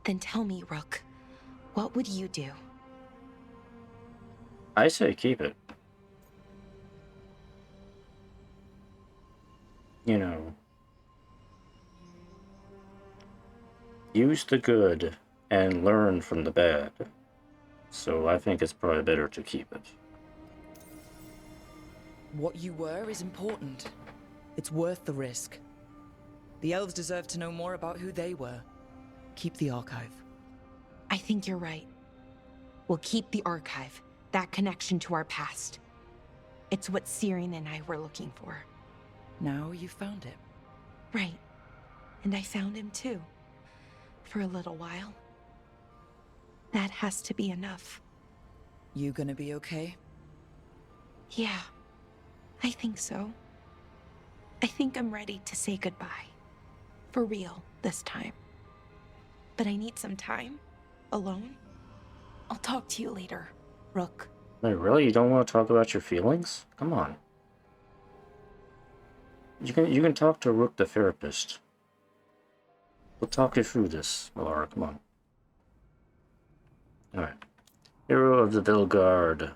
Then tell me, Rook, what would you do? I say keep it. You know, use the good and learn from the bad. So I think it's probably better to keep it. What you were is important. It's worth the risk. The elves deserve to know more about who they were. Keep the archive. I think you're right. We'll keep the archive, that connection to our past. It's what Syrian and I were looking for. Now you found it. Right. And I found him too. For a little while. That has to be enough. You gonna be okay? Yeah. I think so. I think I'm ready to say goodbye. For real, this time. But I need some time. Alone. I'll talk to you later, Rook. Wait, really? You don't want to talk about your feelings? Come on. You can talk to Rook the therapist. We'll talk you through this, Bellara. Come on. Alright. Hero of the Veilguard.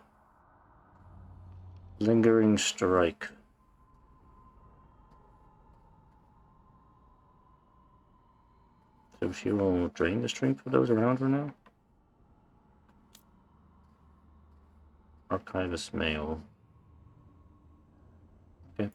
Lingering Strike. So she will drain the strength of those around her now? Archivist Mail. Okay.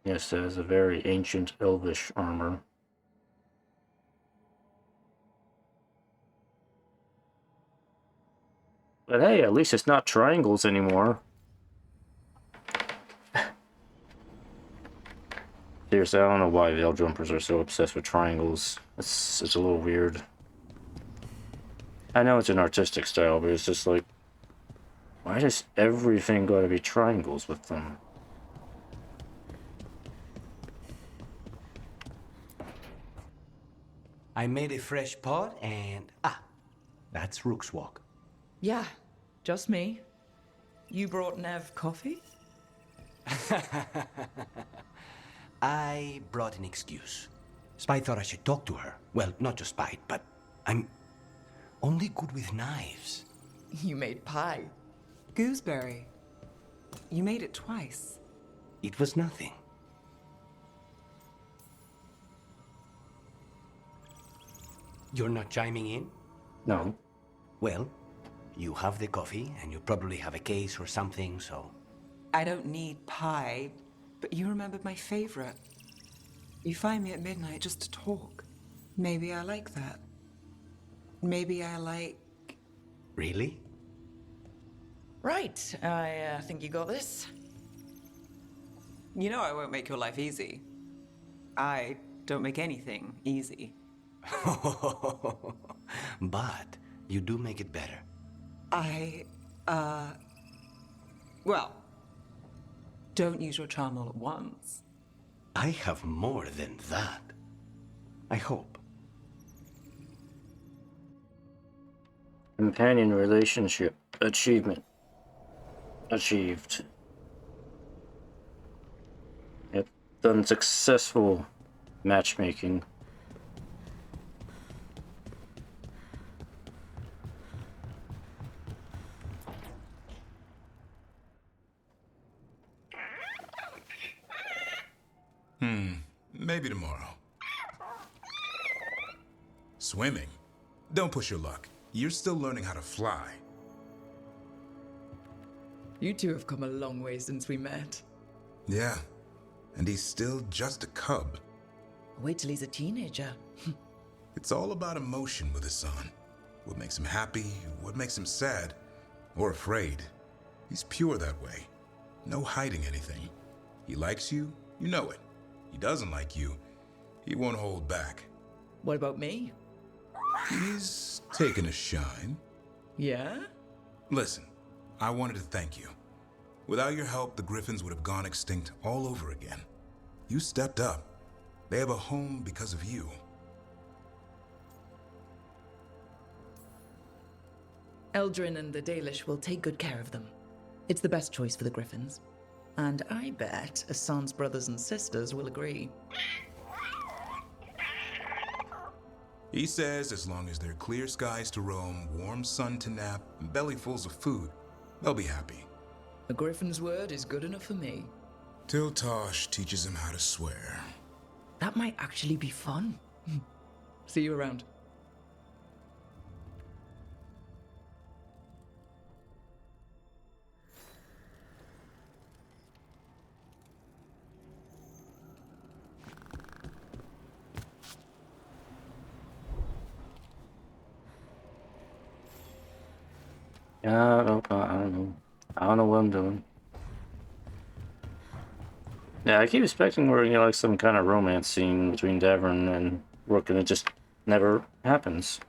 Yes, that is a very ancient elvish armor. But hey, at least it's not triangles anymore. Seriously, I don't know why Veil Jumpers are so obsessed with triangles. It's a little weird. I know it's an artistic style, but it's just like, why does everything gotta be triangles with them? I made a fresh pot and... that's Rook's walk. Yeah, just me. You brought Nev coffee? I brought an excuse. Spite thought I should talk to her. Well, not just Spite, but I'm only good with knives. You made pie. Gooseberry. You made it twice. It was nothing. You're not chiming in? No. Well, you have the coffee, and you probably have a case or something, so... I don't need pie, but you remembered my favorite. You find me at midnight just to talk. Maybe I like that. Maybe I like... Really? Right, I think you got this. You know I won't make your life easy. I don't make anything easy. But you do make it better. Well, don't use your charm all at once. I have more than that. I hope. Companion relationship achievement. Achieved. Yep, done successful matchmaking. Maybe tomorrow. Swimming? Don't push your luck. You're still learning how to fly. You two have come a long way since we met. Yeah, and he's still just a cub. Wait till he's a teenager. It's all about emotion with his son. What makes him happy, what makes him sad, or afraid. He's pure that way. No hiding anything. He likes you, you know it. He doesn't like you, he won't hold back. What about me? He's taken a shine. Yeah? Listen, I wanted to thank you. Without your help, the Griffins would have gone extinct all over again. You stepped up. They have a home because of you. Eldrin and the Dalish will take good care of them. It's the best choice for the Griffins. And I bet Asan's brothers and sisters will agree. He says as long as there are clear skies to roam, warm sun to nap, and bellyfuls of food, they'll be happy. A Griffin's word is good enough for me. Till Tosh teaches him how to swear. That might actually be fun. See you around. I don't know. I don't know what I'm doing. Yeah, I keep expecting we're gonna get like some kind of romance scene between Davrin and Rook, and it just never happens.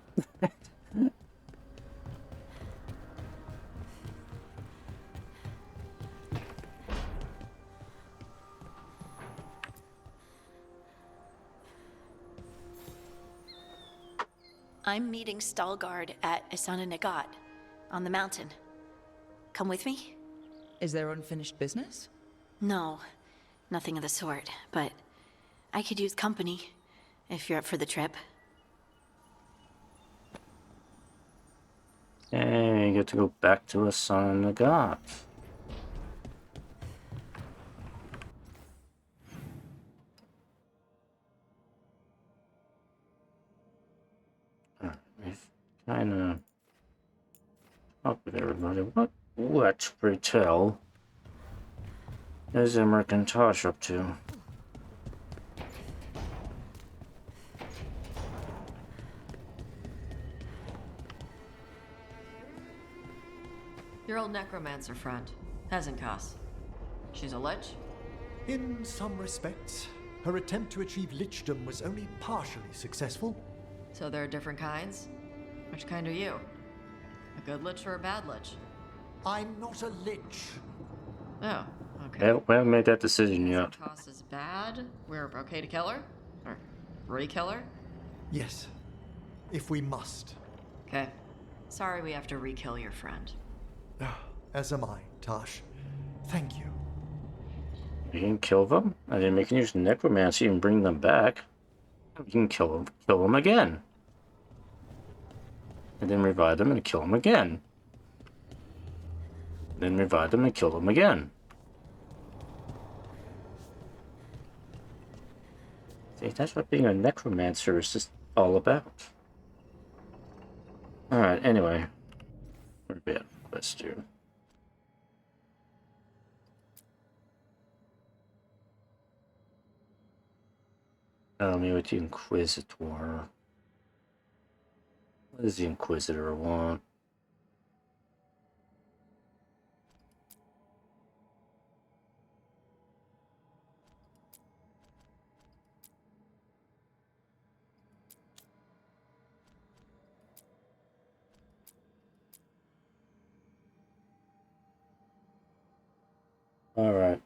I'm meeting Stalgard at Isana Nagat on the mountain. Come with me? Is there unfinished business? No, nothing of the sort, but I could use company if you're up for the trip. Hey, you get to go back to Isana Nagat. Kind of talk with everybody. What, pray tell, is Emmerich and Tosh up to? Your old necromancer friend, Hezenkas. She's a lich? In some respects, her attempt to achieve lichdom was only partially successful. So there are different kinds? Which kind are you? A good lich or a bad lich? I'm not a lich. Oh, okay. We haven't made that decision yet. Hezenkas is bad? We're okay to kill her? Or re-kill her? Yes, if we must. Okay. Sorry we have to re-kill your friend. As am I, Tosh. Thank you. You can kill them, and then we can use necromancy and bring them back. You can kill them again. And then revive them and kill them again. Then revive them and kill them again. See, that's what being a necromancer is just all about. Alright, anyway. We're bad. Let's do. Me with the Inquisitor. What does the Inquisitor want? Alright.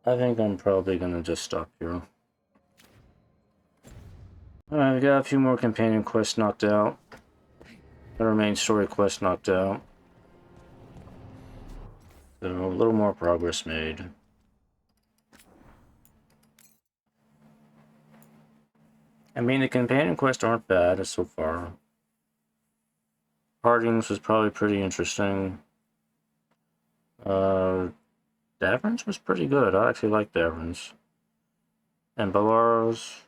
I think I'm probably gonna just stop here. Alright, we got a few more companion quests knocked out. Our main story quest knocked out. So a little more progress made. I mean, the companion quests aren't bad so far. Partings was probably pretty interesting. Davrin's was pretty good. I actually like Davrin's. And Bellara's,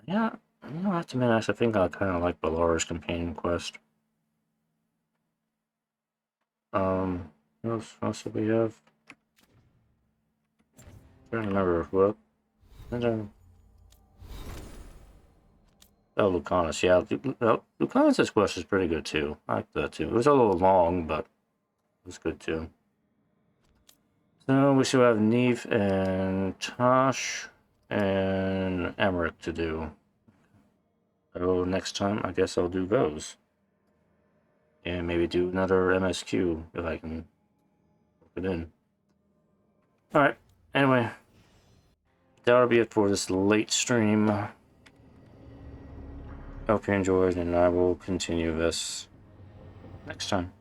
yeah, you know, I have to admit, I think I kind of like Bellara's companion quest. What else do we have? I'm trying to remember what. Oh, Lucanus, yeah. Lucanus' quest is pretty good too. I like that too. It was a little long, but it was good too. So we still have Neve and Tosh and Emmerich to do. So next time, I guess I'll do those. And maybe do another MSQ if I can work it in. Alright, anyway. That'll be it for this late stream. Hope you enjoyed, and I will continue this next time.